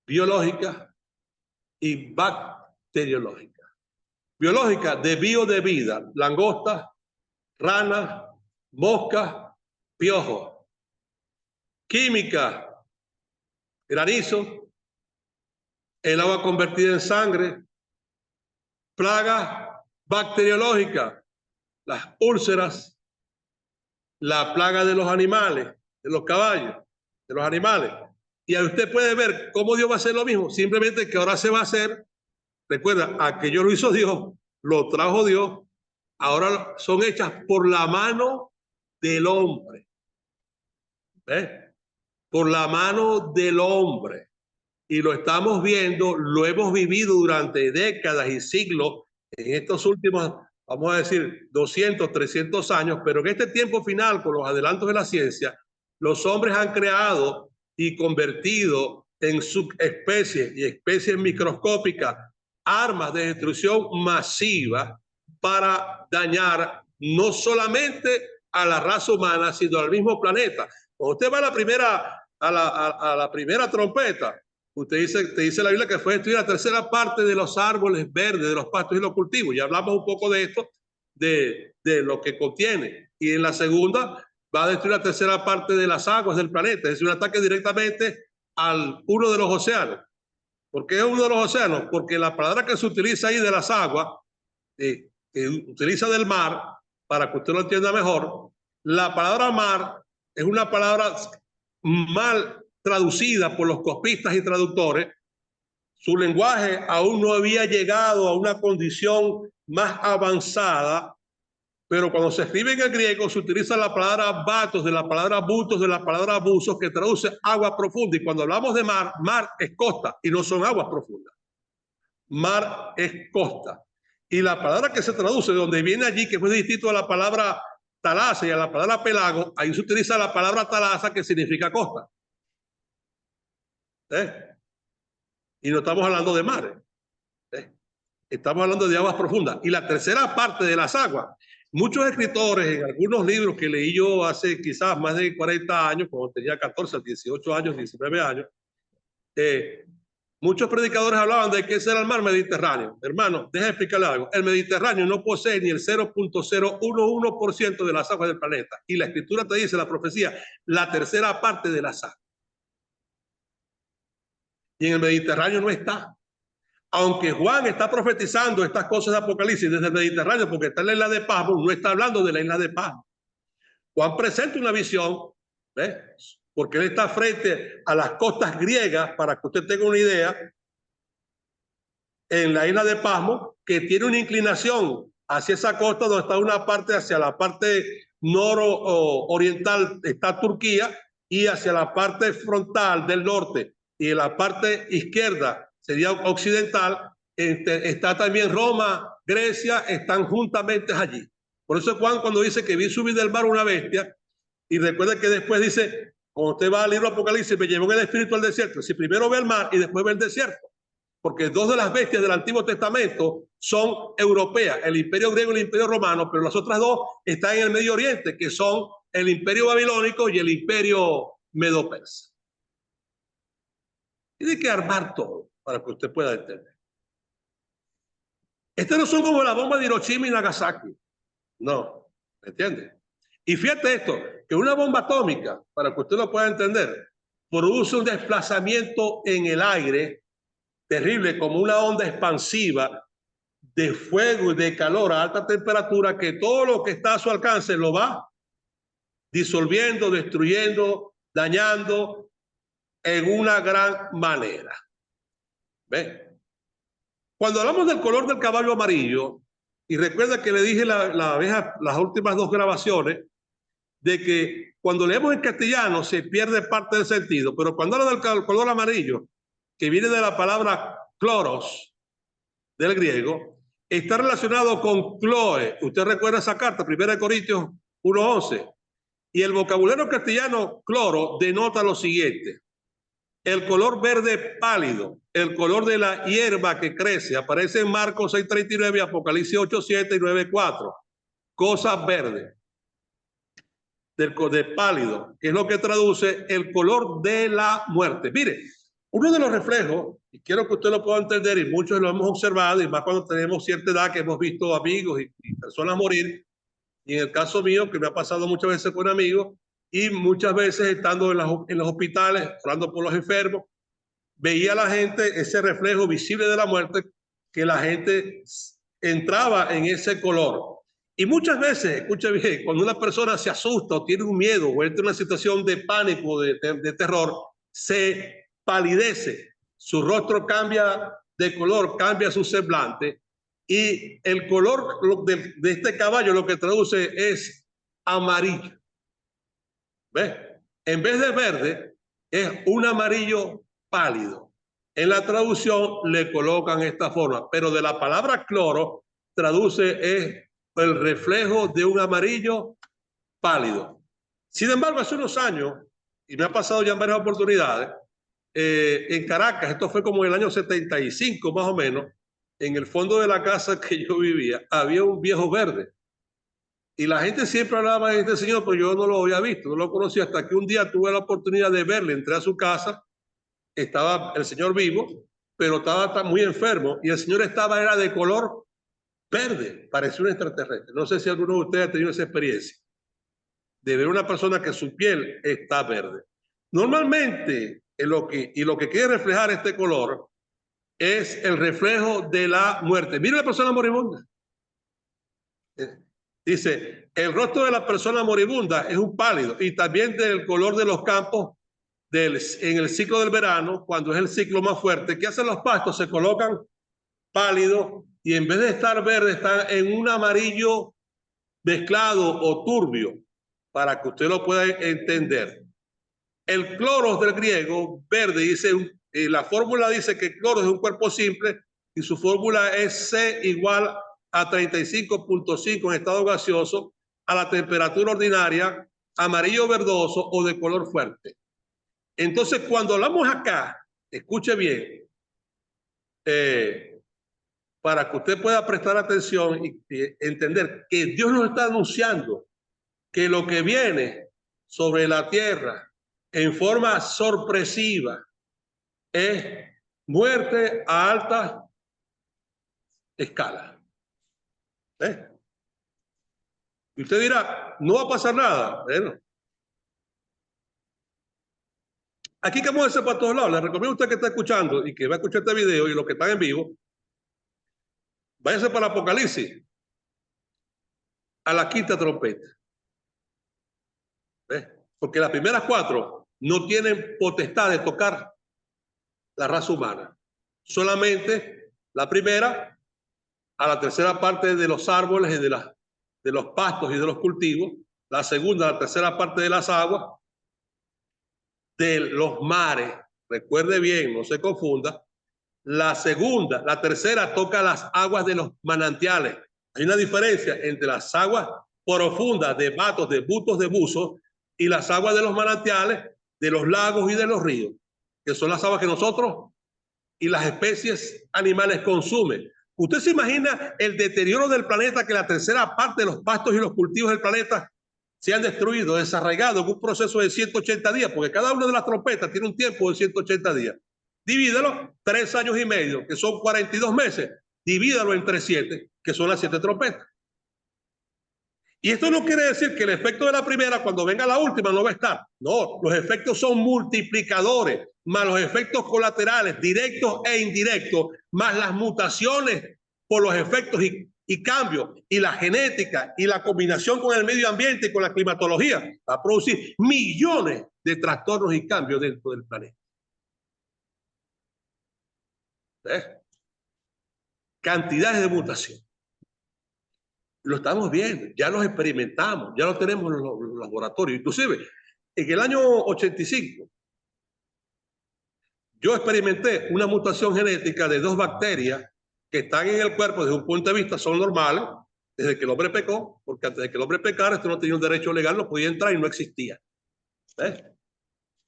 biológicas y bacteriológicas. Biológicas, de vida, langostas, ranas, moscas, piojos. Química, granizo, el agua convertida en sangre. Plagas bacteriológicas, las úlceras, la plaga de los animales, de los caballos, de los animales, Y ahí usted puede ver cómo Dios va a hacer lo mismo, simplemente que ahora se va a hacer, recuerda, aquello lo hizo Dios, lo trajo Dios, ahora son hechas por la mano del hombre. ¿Ves? Por la mano del hombre. Y lo estamos viendo, lo hemos vivido durante décadas y siglos, en estos últimos, vamos a decir, 200, 300 años, pero en este tiempo final, con los adelantos de la ciencia, los hombres han creado y convertido en subespecies y especies microscópicas armas de destrucción masiva para dañar no solamente a la raza humana, sino al mismo planeta. Cuando usted va a la primera trompeta, te dice la Biblia que fue destruida la tercera parte de los árboles verdes, de los pastos y los cultivos. Ya hablamos un poco de esto, de lo que contiene. Y en la segunda va a destruir la tercera parte de las aguas del planeta. Es un ataque directamente al uno de los océanos. ¿Por qué es uno de los océanos? Porque la palabra que se utiliza ahí de las aguas, que utiliza del mar, para que usted lo entienda mejor, la palabra mar es una palabra mal traducida por los copistas y traductores. Su lenguaje aún no había llegado a una condición más avanzada, pero cuando se escribe en el griego se utiliza la palabra batos, de la palabra butos, de la palabra abusos, que traduce agua profunda. Y cuando hablamos de mar, mar es costa y no son aguas profundas. Mar es costa. Y la palabra que se traduce, donde viene allí, que fue distinto a la palabra talaza y a la palabra pelago, ahí se utiliza la palabra talaza, que significa costa. Y no estamos hablando de mares. Estamos hablando de aguas profundas. Y la tercera parte de las aguas. Muchos escritores, en algunos libros que leí yo hace quizás más de 40 años, cuando tenía 14, 18 años, 19 años, muchos predicadores hablaban de que ese era el mar Mediterráneo. Hermano, déjame explicarle algo. El Mediterráneo no posee ni el 0.011% de las aguas del planeta. Y la escritura te dice, la profecía, la tercera parte de las aguas. Y en el Mediterráneo no está. Aunque Juan está profetizando estas cosas de Apocalipsis desde el Mediterráneo, porque está en la isla de Pasmo, no está hablando de la isla de Pasmo. Juan presenta una visión, ¿ves? Porque él está frente a las costas griegas, para que usted tenga una idea, en la isla de Pasmo, que tiene una inclinación hacia esa costa, donde está una parte, hacia la parte nororiental está Turquía, y hacia la parte frontal del norte, y en la parte izquierda sería occidental, está también Roma, Grecia, están juntamente allí. Por eso Juan, cuando dice que vi subir del mar una bestia, y recuerda que después dice, cuando usted va al libro Apocalipsis, me llevó en el espíritu al desierto. Si primero ve el mar y después ve el desierto, porque dos de las bestias del Antiguo Testamento son europeas, el imperio griego y el imperio romano, pero las otras dos están en el Medio Oriente, que son el imperio babilónico y el imperio medo-persa. Tiene que armar todo para que usted pueda entender. Estas no son como la bomba de Hiroshima y Nagasaki. No, ¿me entiende? Y fíjate esto, que una bomba atómica, para que usted lo pueda entender, produce un desplazamiento en el aire terrible, como una onda expansiva de fuego y de calor a alta temperatura, que todo lo que está a su alcance lo va disolviendo, destruyendo, dañando en una gran manera. ¿Ve? Cuando hablamos del color del caballo amarillo, y recuerda que le dije las últimas dos grabaciones, de que cuando leemos en castellano se pierde parte del sentido, pero cuando habla del color amarillo, que viene de la palabra cloros, del griego, está relacionado con Chloe. Usted recuerda esa carta, 1 Corintios 1:11. Y el vocabulario castellano cloro denota lo siguiente: el color verde pálido, el color de la hierba que crece, aparece en Marcos 6:39, Apocalipsis 8:7 y 9:4. Cosas verdes, de pálido, que es lo que traduce el color de la muerte. Mire, uno de los reflejos, y quiero que usted lo pueda entender, y muchos lo hemos observado, y más cuando tenemos cierta edad, que hemos visto amigos y personas morir, y en el caso mío, que me ha pasado muchas veces con amigos, y muchas veces estando en los hospitales, orando por los enfermos, veía a la gente ese reflejo visible de la muerte, que la gente entraba en ese color. Y muchas veces, escucha bien, cuando una persona se asusta o tiene un miedo o entra en una situación de pánico, de terror, se palidece, su rostro cambia de color, cambia su semblante, y el color de este caballo lo que traduce es amarillo. ¿Ves? En vez de verde, es un amarillo pálido. En la traducción le colocan esta forma, pero de la palabra cloro traduce es el reflejo de un amarillo pálido. Sin embargo, hace unos años, y me ha pasado ya en varias oportunidades, en Caracas, esto fue como en el año 75 más o menos, en el fondo de la casa que yo vivía, había un viejo verde. Y la gente siempre hablaba de este señor, pero yo no lo había visto, no lo conocía, hasta que un día tuve la oportunidad de verle, entré a su casa, estaba el señor vivo, pero estaba muy enfermo, y el señor era de color verde, parecía un extraterrestre. No sé si alguno de ustedes ha tenido esa experiencia de ver una persona que su piel está verde. Normalmente, lo que quiere reflejar este color es el reflejo de la muerte. Mira la persona moribunda. Dice, el rostro de la persona moribunda es un pálido, y también del color de los campos en el ciclo del verano, cuando es el ciclo más fuerte. ¿Qué hacen los pastos? Se colocan pálidos, y en vez de estar verde, están en un amarillo mezclado o turbio, para que usted lo pueda entender. El cloro del griego, verde, dice, la fórmula dice que cloro es un cuerpo simple, y su fórmula es C igual a 35.5 en estado gaseoso, a la temperatura ordinaria, amarillo verdoso o de color fuerte. Entonces, cuando hablamos acá, escuche bien, para que usted pueda prestar atención y entender que Dios nos está anunciando que lo que viene sobre la tierra en forma sorpresiva es muerte a alta escala. ¿Eh? Y usted dirá, no va a pasar nada. Bueno, aquí que vamos a hacer para todos lados. Le recomiendo a usted que está escuchando y que va a escuchar este video y los que están en vivo, váyase para el Apocalipsis, a la quinta trompeta. ¿Ves? Porque las primeras 4 no tienen potestad de tocar la raza humana. Solamente la primera, a la tercera parte de los árboles y de los pastos y de los cultivos. La segunda, a la tercera parte de las aguas, de los mares. Recuerde bien, no se confunda. La tercera toca las aguas de los manantiales. Hay una diferencia entre las aguas profundas de matos, de butos, de buzos, y las aguas de los manantiales, de los lagos y de los ríos, que son las aguas que nosotros y las especies animales consumen. ¿Usted se imagina el deterioro del planeta, que la tercera parte de los pastos y los cultivos del planeta se han destruido, desarraigado en un proceso de 180 días? Porque cada una de las trompetas tiene un tiempo de 180 días. Divídalo 3 años y medio, que son 42 meses. Divídalo entre 7, que son las 7 trompetas. Y esto no quiere decir que el efecto de la primera, cuando venga la última, no va a estar. No, los efectos son multiplicadores, más los efectos colaterales, directos e indirectos, más las mutaciones por los efectos y cambios, y la genética y la combinación con el medio ambiente y con la climatología, va a producir millones de trastornos y cambios dentro del planeta. ¿Ves? Cantidades de mutación. Lo estamos viendo, ya los experimentamos, ya lo tenemos en los laboratorios. Inclusive, en el año 85, yo experimenté una mutación genética de 2 bacterias que están en el cuerpo desde un punto de vista, son normales, desde que el hombre pecó, porque antes de que el hombre pecara, esto no tenía un derecho legal, no podía entrar y no existía. ¿Ves?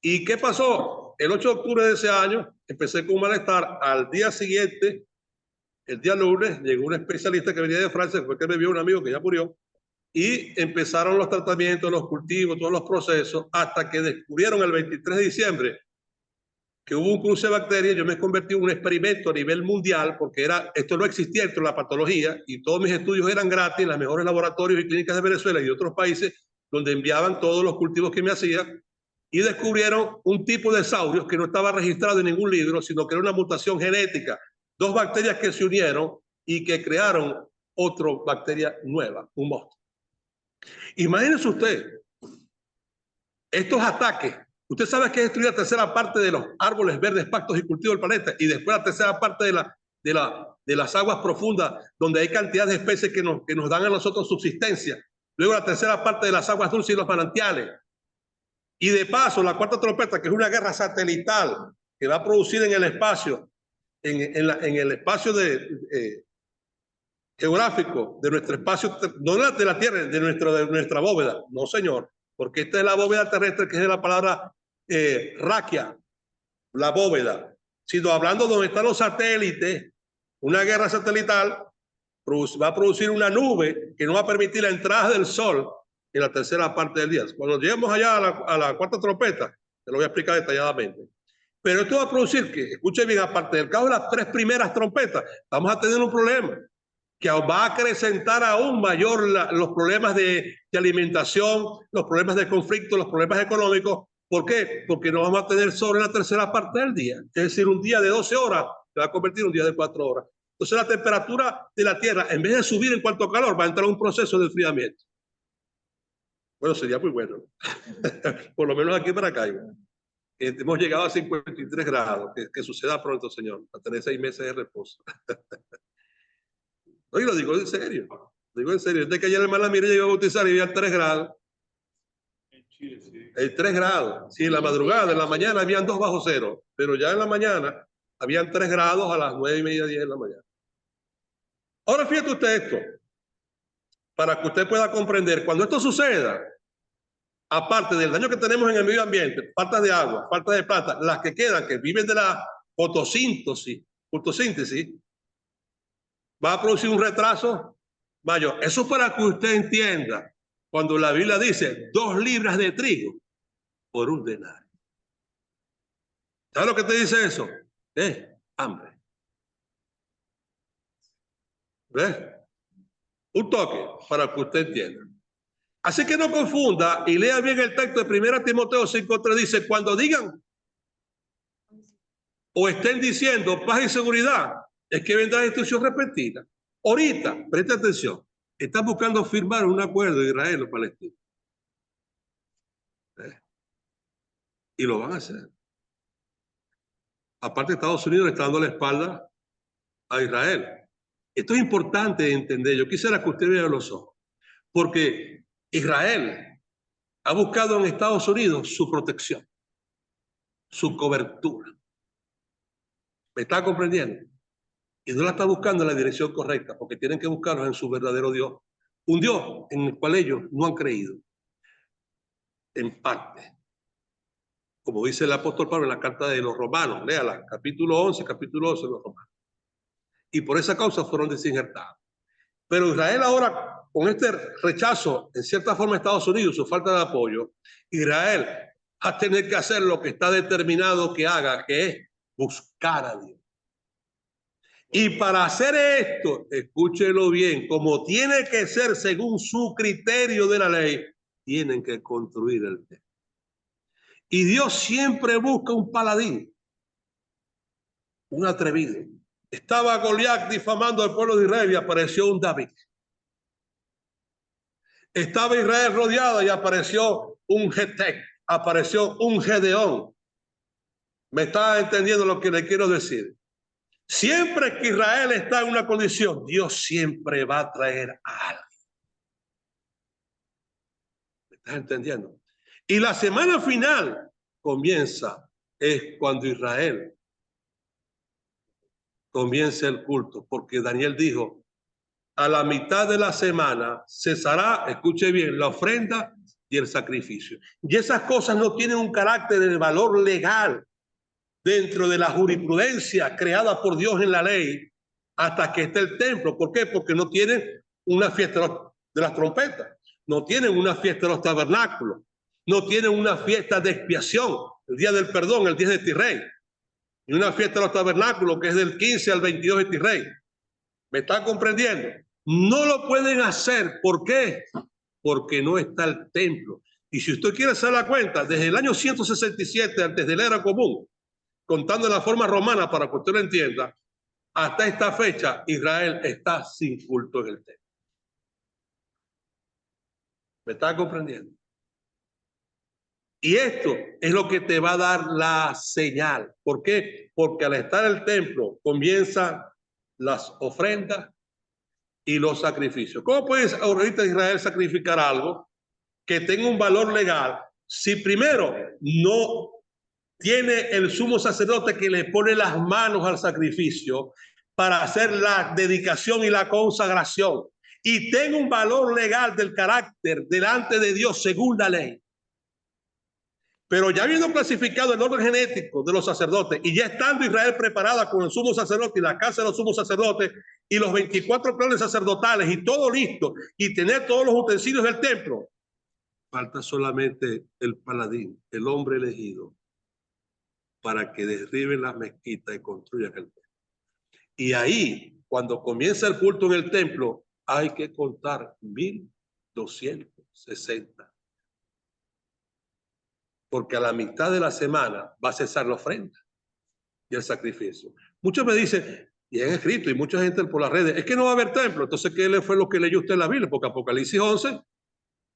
¿Y qué pasó? El 8 de octubre de ese año, empecé con un malestar. Al día siguiente, el día lunes, llegó un especialista que venía de Francia, fue que me vio un amigo que ya murió, y empezaron los tratamientos, los cultivos, todos los procesos, hasta que descubrieron el 23 de diciembre que hubo un cruce de bacterias. Yo me convertí en un experimento a nivel mundial, porque esto no existía dentro de la patología, y todos mis estudios eran gratis en los mejores laboratorios y clínicas de Venezuela y de otros países, donde enviaban todos los cultivos que me hacía, y descubrieron un tipo de saurios que no estaba registrado en ningún libro, sino que era una mutación genética. 2 bacterias que se unieron y que crearon otra bacteria nueva, un monstruo. Imagínense usted estos ataques Usted sabe que es destruir la tercera parte de los árboles verdes, pastos y cultivos del planeta, y después la tercera parte de las aguas profundas, donde hay cantidad de especies que nos dan a nosotros subsistencia. Luego la tercera parte de las aguas dulces y los manantiales. Y de paso, la cuarta trompeta, que es una guerra satelital que va a producir en el espacio, en el espacio geográfico de nuestro espacio, no de la Tierra, de nuestra bóveda. No, señor, porque esta es la bóveda terrestre, que es de la palabra raquia, la bóveda. Sino hablando de donde están los satélites, una guerra satelital va a producir una nube que no va a permitir la entrada del sol en la tercera parte del día. Cuando lleguemos allá a la cuarta trompeta, te lo voy a explicar detalladamente. Pero esto va a producir que, escuche bien, aparte del caos de las tres primeras trompetas, vamos a tener un problema que va a acrecentar aún mayor los problemas de alimentación, los problemas de conflicto, los problemas económicos. ¿Por qué? Porque no vamos a tener sol en la tercera parte del día. Es decir, un día de 12 horas se va a convertir en un día de 4 horas. Entonces la temperatura de la Tierra, en vez de subir en cuanto a calor, va a entrar en un proceso de enfriamiento. Bueno, sería muy bueno. Por lo menos aquí para acá. Hemos llegado a 53 grados. Que suceda pronto, señor, para tener 6 meses de reposo. Oye, lo digo en serio. Lo digo en serio. Desde que ayer la hermana Mireya iba a bautizar y había 3 grados. En Chile, sí. 3 grados. Sí, en la madrugada, en la mañana habían 2 bajo cero. Pero ya en la mañana habían 3 grados a las 9:30, 10 de la mañana. Ahora fíjate usted esto, para que usted pueda comprender, cuando esto suceda, aparte del daño que tenemos en el medio ambiente, falta de agua, falta de plata, las que quedan, que viven de la fotosíntesis, va a producir un retraso mayor. Eso para que usted entienda, cuando la Biblia dice 2 libras de trigo por un denario. ¿Sabes lo que te dice eso? Hambre. ¿Ves? Un toque para que usted entienda. Así que no confunda y lea bien el texto de 1 Timoteo 5:3. Dice, cuando digan o estén diciendo paz y seguridad, es que vendrá destrucción repentina. Ahorita, preste atención, están buscando firmar un acuerdo de Israel o Palestina. Y lo van a hacer. Aparte, Estados Unidos está dando la espalda a Israel. Esto es importante entender. Yo quisiera que usted vea los ojos. Porque Israel ha buscado en Estados Unidos su protección, su cobertura. ¿Me está comprendiendo? Y no la está buscando en la dirección correcta, porque tienen que buscarlos en su verdadero Dios. Un Dios en el cual ellos no han creído. En parte. Como dice el apóstol Pablo en la carta de los Romanos, léala, capítulo 11 de los Romanos. Y por esa causa fueron desinjertados. Pero Israel ahora, con este rechazo, en cierta forma, Estados Unidos, su falta de apoyo, Israel va a tener que hacer lo que está determinado que haga, que es buscar a Dios. Y para hacer esto, escúchelo bien, como tiene que ser según su criterio de la ley, tienen que construir el templo. Y Dios siempre busca un paladín, un atrevido. Estaba Goliat difamando al pueblo de Israel y apareció un David. Estaba Israel rodeado y apareció un Getec, apareció un Gedeón. ¿Me está entendiendo lo que le quiero decir? Siempre que Israel está en una condición, Dios siempre va a traer a alguien. ¿Me estás entendiendo? Y la semana final comienza, es cuando Israel comienza el culto, porque Daniel dijo, a la mitad de la semana cesará, escuche bien, la ofrenda y el sacrificio. Y esas cosas no tienen un carácter de valor legal dentro de la jurisprudencia creada por Dios en la ley hasta que esté el templo. ¿Por qué? Porque no tienen una fiesta de las trompetas, no tienen una fiesta de los tabernáculos, no tienen una fiesta de expiación, el día del perdón, el 10 de Tirrey, y una fiesta de los tabernáculos que es del 15 al 22 de Tirrey. ¿Me están comprendiendo? No lo pueden hacer. ¿Por qué? Porque no está el templo. Y si usted quiere hacer la cuenta, desde el año 167 antes de la era común, contando la forma romana para que usted lo entienda, hasta esta fecha Israel está sin culto en el templo. ¿Me está comprendiendo? Y esto es lo que te va a dar la señal. ¿Por qué? Porque al estar el templo comienzan las ofrendas y los sacrificios. ¿Cómo puede ahorita Israel sacrificar algo que tenga un valor legal si primero no tiene el sumo sacerdote que le pone las manos al sacrificio para hacer la dedicación y la consagración y tenga un valor legal del carácter delante de Dios según la ley? Pero ya habiendo clasificado el orden genético de los sacerdotes y ya estando Israel preparada con el sumo sacerdote y la casa de los sumos sacerdotes y los 24 clanes sacerdotales y todo listo y tener todos los utensilios del templo, falta solamente el paladín, el hombre elegido, para que derriben las mezquitas y construyan el templo. Y ahí, cuando comienza el culto en el templo, hay que contar 1260. Porque a la mitad de la semana va a cesar la ofrenda y el sacrificio. Muchos me dicen, y han escrito, y mucha gente por las redes, es que no va a haber templo. Entonces, ¿qué fue lo que leyó usted en la Biblia? Porque Apocalipsis 11,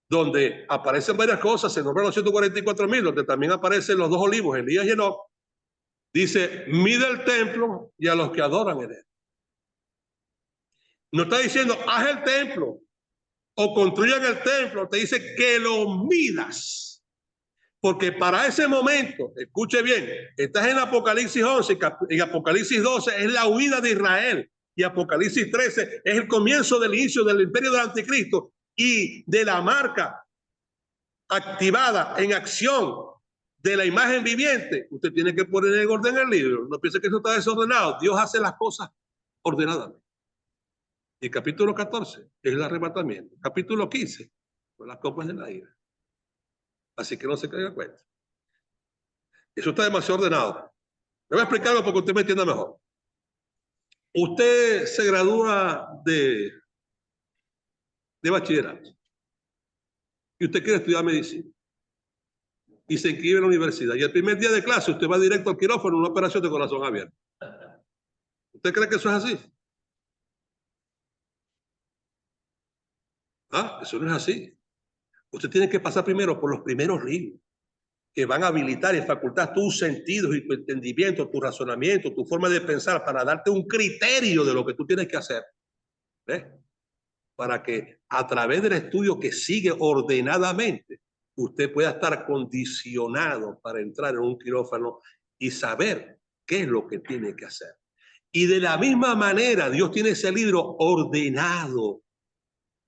donde aparecen varias cosas, se nombran los 144,000, donde también aparecen los dos olivos, Elías y Enoc, dice, mide el templo y a los que adoran en él. No está diciendo, haz el templo o construyan el templo, te dice que lo midas. Porque para ese momento, escuche bien, estás en Apocalipsis 11, en Apocalipsis 12 es la huida de Israel y Apocalipsis 13 es el comienzo del inicio del imperio del anticristo y de la marca activada en acción de la imagen viviente. Usted tiene que poner en orden el libro. No piense que eso está desordenado. Dios hace las cosas ordenadamente. Y el capítulo 14 es el arrebatamiento. Capítulo 15 son las copas de la ira. Así que no se caiga cuenta. Eso está demasiado ordenado. Le voy a explicarlo porque usted me entienda mejor. Usted se gradúa de bachillerato y usted quiere estudiar medicina y se inscribe en la universidad. Y el primer día de clase usted va directo al quirófano en una operación de corazón abierto. ¿Usted cree que eso es así? Ah, eso no es así. Usted tiene que pasar primero por los primeros libros que van a habilitar y facultar tus sentidos y tu entendimiento, tu razonamiento, tu forma de pensar para darte un criterio de lo que tú tienes que hacer. ¿Ves? Para que a través del estudio que sigue ordenadamente, usted pueda estar condicionado para entrar en un quirófano y saber qué es lo que tiene que hacer. Y de la misma manera, Dios tiene ese libro ordenado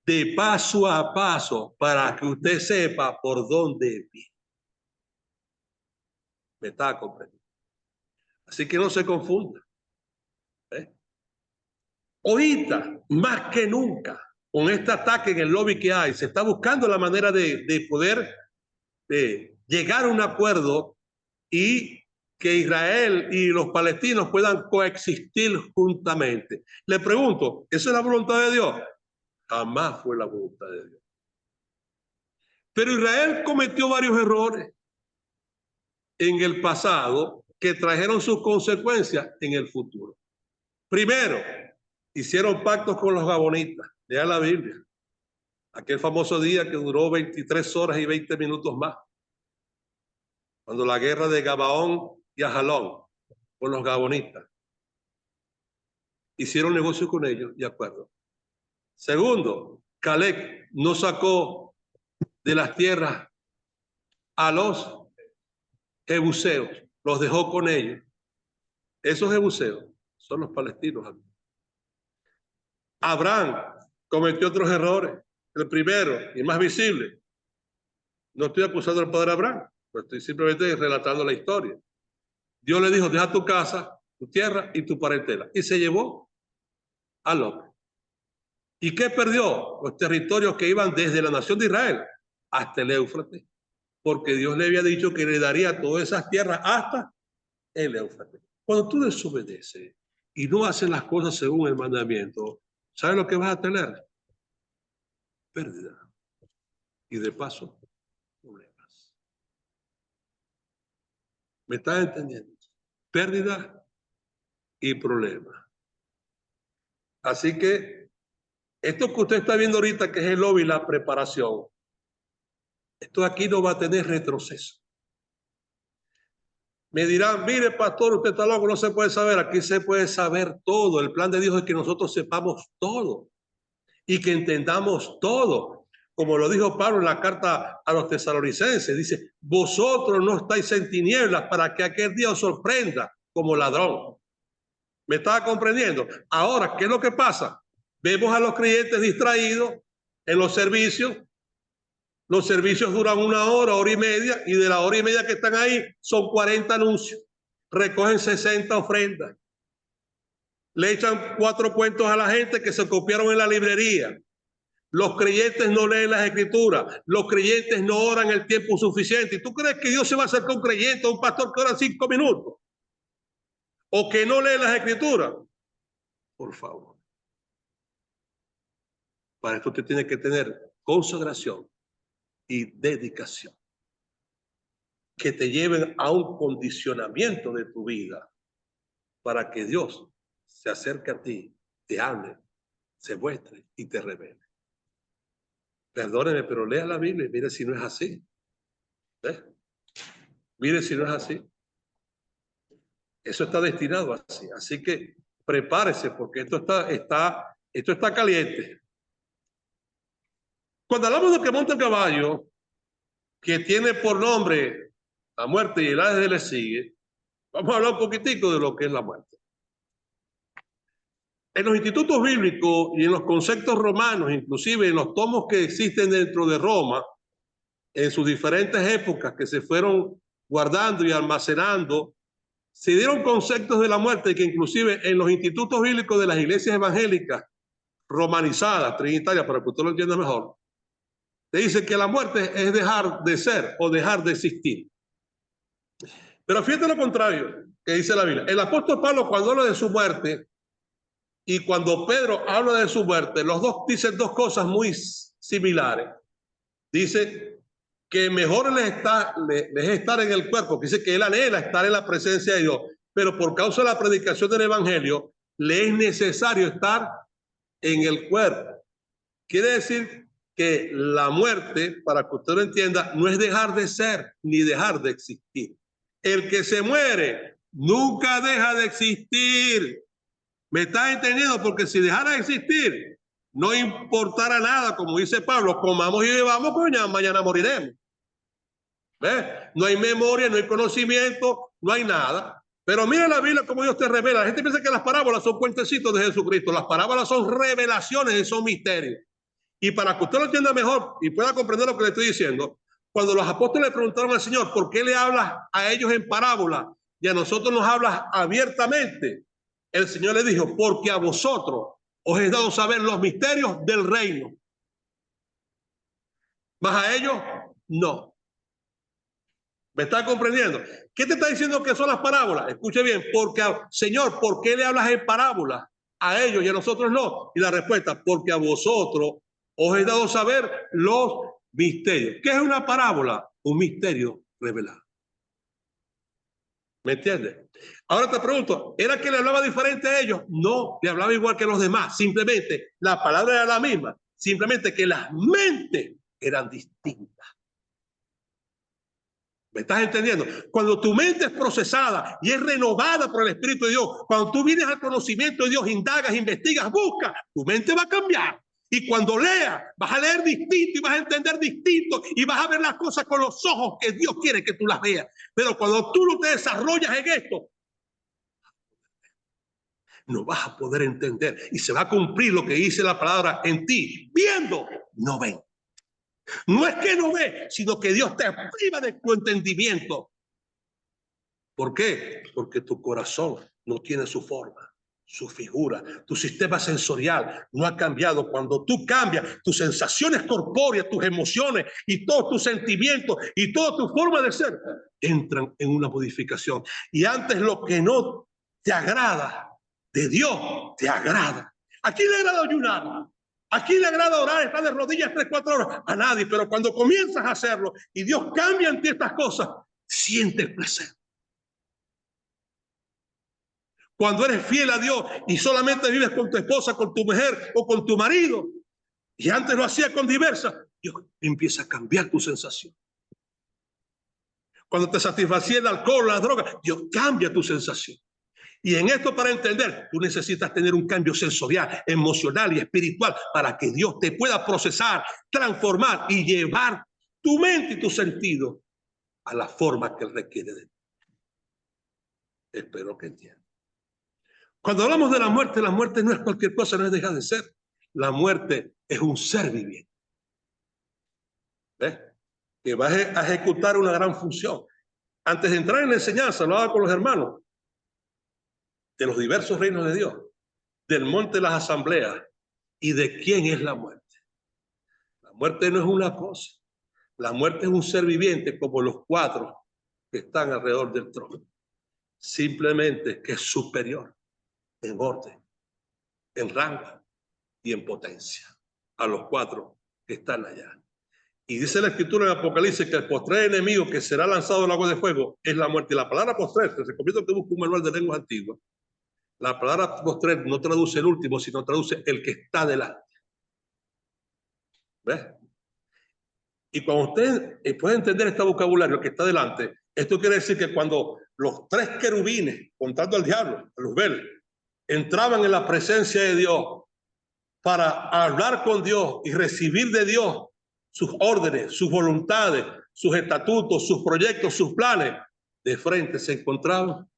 de paso a paso para que usted sepa por dónde viene. ¿Me está comprendiendo? Así que no se confunda. Ahorita, más que nunca, con este ataque en el lobby que hay, se está buscando la manera de poder llegar a un acuerdo y que Israel y los palestinos puedan coexistir juntamente. Le pregunto, ¿esa es la voluntad de Dios? Jamás fue la voluntad de Dios. Pero Israel cometió varios errores en el pasado que trajeron sus consecuencias en el futuro. Primero, hicieron pactos con los gabonitas. Lea la Biblia. Aquel famoso día que duró 23 horas y 20 minutos más. Cuando la guerra de Gabaón y Ajalón con los gabonitas. Hicieron negocio con ellos y acuerdo. Segundo, Caleb no sacó de las tierras a los jebuseos, los dejó con ellos. Esos jebuseos son los palestinos. Abraham cometió otros errores. El primero y más visible. No estoy acusando al padre Abraham, pero estoy simplemente relatando la historia. Dios le dijo, deja tu casa, tu tierra y tu parentela. Y se llevó a Lot. ¿Y qué perdió? Los territorios que iban desde la nación de Israel hasta el Éufrates. Porque Dios le había dicho que le daría todas esas tierras hasta el Éufrates. Cuando tú desobedeces y no haces las cosas según el mandamiento, ¿sabes lo que vas a tener? Pérdida. Y de paso, problemas. ¿Me estás entendiendo? Pérdida y problemas. Así que esto que usted está viendo ahorita, que es el lobby, la preparación, esto aquí no va a tener retroceso. Me dirán, mire pastor, usted está loco, no se puede saber. Aquí se puede saber todo. El plan de Dios es que nosotros sepamos todo y que entendamos todo. Como lo dijo Pablo en la carta a los tesalonicenses, dice, vosotros no estáis en tinieblas para que aquel día os sorprenda como ladrón. ¿Me estaba comprendiendo? Ahora, ¿qué es lo que pasa? Vemos a los creyentes distraídos en los servicios. Los servicios duran 1 hora, hora y media, y de la hora y media que están ahí son 40 anuncios. Recogen 60 ofrendas. Le echan 4 cuentos a la gente que se copiaron en la librería. Los creyentes no leen las escrituras. Los creyentes no oran el tiempo suficiente. ¿Y tú crees que Dios se va a acercar a un creyente, a un pastor que ora 5 minutos? ¿O que no lee las escrituras? Por favor. Para esto usted tiene que tener consagración y dedicación que te lleven a un condicionamiento de tu vida para que Dios se acerque a ti, te hable, se muestre y te revele. Perdóneme, pero lea la Biblia y mire si no es así. ¿Ves? Mire si no es así. Eso está destinado así. Así que prepárese porque esto está caliente. Cuando hablamos de que monta el caballo, que tiene por nombre la muerte y el Hades le sigue, vamos a hablar un poquitico de lo que es la muerte. En los institutos bíblicos y en los conceptos romanos, inclusive en los tomos que existen dentro de Roma, en sus diferentes épocas que se fueron guardando y almacenando, se dieron conceptos de la muerte que inclusive en los institutos bíblicos de las iglesias evangélicas romanizadas, trinitarias, para que usted lo entienda mejor, te dice que la muerte es dejar de ser o dejar de existir. Pero fíjate lo contrario que dice la Biblia. El apóstol Pablo, cuando habla de su muerte y cuando Pedro habla de su muerte, los dos dicen 2 cosas muy similares. Dice que mejor les es estar en el cuerpo, que dice que él anhela estar en la presencia de Dios, pero por causa de la predicación del evangelio, le es necesario estar en el cuerpo. Quiere decir que la muerte, para que usted lo entienda, no es dejar de ser ni dejar de existir. El que se muere nunca deja de existir. ¿Me estás entendiendo? Porque si dejara de existir, no importara nada, como dice Pablo, comamos y bebamos, pues mañana moriremos. ¿Ves? No hay memoria, no hay conocimiento, no hay nada. Pero mira la Biblia como Dios te revela. La gente piensa que las parábolas son cuentecitos de Jesucristo. Las parábolas son revelaciones y son misterios. Y para que usted lo entienda mejor y pueda comprender lo que le estoy diciendo, cuando los apóstoles le preguntaron al Señor, ¿por qué le hablas a ellos en parábola y a nosotros nos hablas abiertamente? El Señor le dijo, porque a vosotros os he dado saber los misterios del reino. ¿Mas a ellos? No. ¿Me está comprendiendo? ¿Qué te está diciendo que son las parábolas? Escuche bien, porque, Señor, ¿por qué le hablas en parábolas? A ellos y a nosotros no. Y la respuesta, porque a vosotros os he dado saber los misterios. ¿Qué es una parábola? Un misterio revelado. ¿Me entiendes? Ahora te pregunto, ¿era que le hablaba diferente a ellos? No, le hablaba igual que los demás. Simplemente la palabra era la misma. Simplemente que las mentes eran distintas. ¿Me estás entendiendo? Cuando tu mente es procesada y es renovada por el Espíritu de Dios, cuando tú vienes al conocimiento de Dios, indagas, investigas, buscas, tu mente va a cambiar. Y cuando leas, vas a leer distinto y vas a entender distinto y vas a ver las cosas con los ojos que Dios quiere que tú las veas. Pero cuando tú no te desarrollas en esto, no vas a poder entender y se va a cumplir lo que dice la palabra en ti. Viendo, no ven. No es que no ve, sino que Dios te priva de tu entendimiento. ¿Por qué? Porque tu corazón no tiene su forma, su figura, tu sistema sensorial no ha cambiado. Cuando tú cambias, tus sensaciones corpóreas, tus emociones y todos tus sentimientos y toda tu forma de ser entran en una modificación. Y antes lo que no te agrada de Dios, te agrada. ¿A quién le agrada ayunar? ¿A quién le agrada orar, estar de rodillas 3-4 horas? A nadie, pero cuando comienzas a hacerlo y Dios cambia en ti estas cosas, sientes placer. Cuando eres fiel a Dios y solamente vives con tu esposa, con tu mujer o con tu marido, y antes lo hacía con diversas, Dios empieza a cambiar tu sensación. Cuando te satisfacía el alcohol, la droga, Dios cambia tu sensación. Y en esto, para entender, tú necesitas tener un cambio sensorial, emocional y espiritual para que Dios te pueda procesar, transformar y llevar tu mente y tu sentido a la forma que Él requiere de ti. Espero que entiendan. Cuando hablamos de la muerte no es cualquier cosa, no es dejar de ser. La muerte es un ser viviente. ¿Ves? Que va a ejecutar una gran función. Antes de entrar en la enseñanza, hablaba con los hermanos de los diversos reinos de Dios, del monte de las asambleas y de quién es la muerte. La muerte no es una cosa. La muerte es un ser viviente como los cuatro que están alrededor del trono. Simplemente que es superior en orden, en rango y en potencia a los cuatro que están allá. Y dice la escritura en Apocalipsis que el postrer enemigo que será lanzado al agua de fuego es la muerte. Y la palabra postrer, te recomiendo que busques un manual de lenguas antiguas. La palabra postrer no traduce el último, sino traduce el que está delante. ¿Ves? Y cuando usted puede entender este vocabulario, que está delante, esto quiere decir que cuando los tres querubines, contando al diablo, a Luzbel, entraban en la presencia de Dios para hablar con Dios y recibir de Dios sus órdenes, sus voluntades, sus estatutos, sus proyectos, sus planes, de frente se encontraban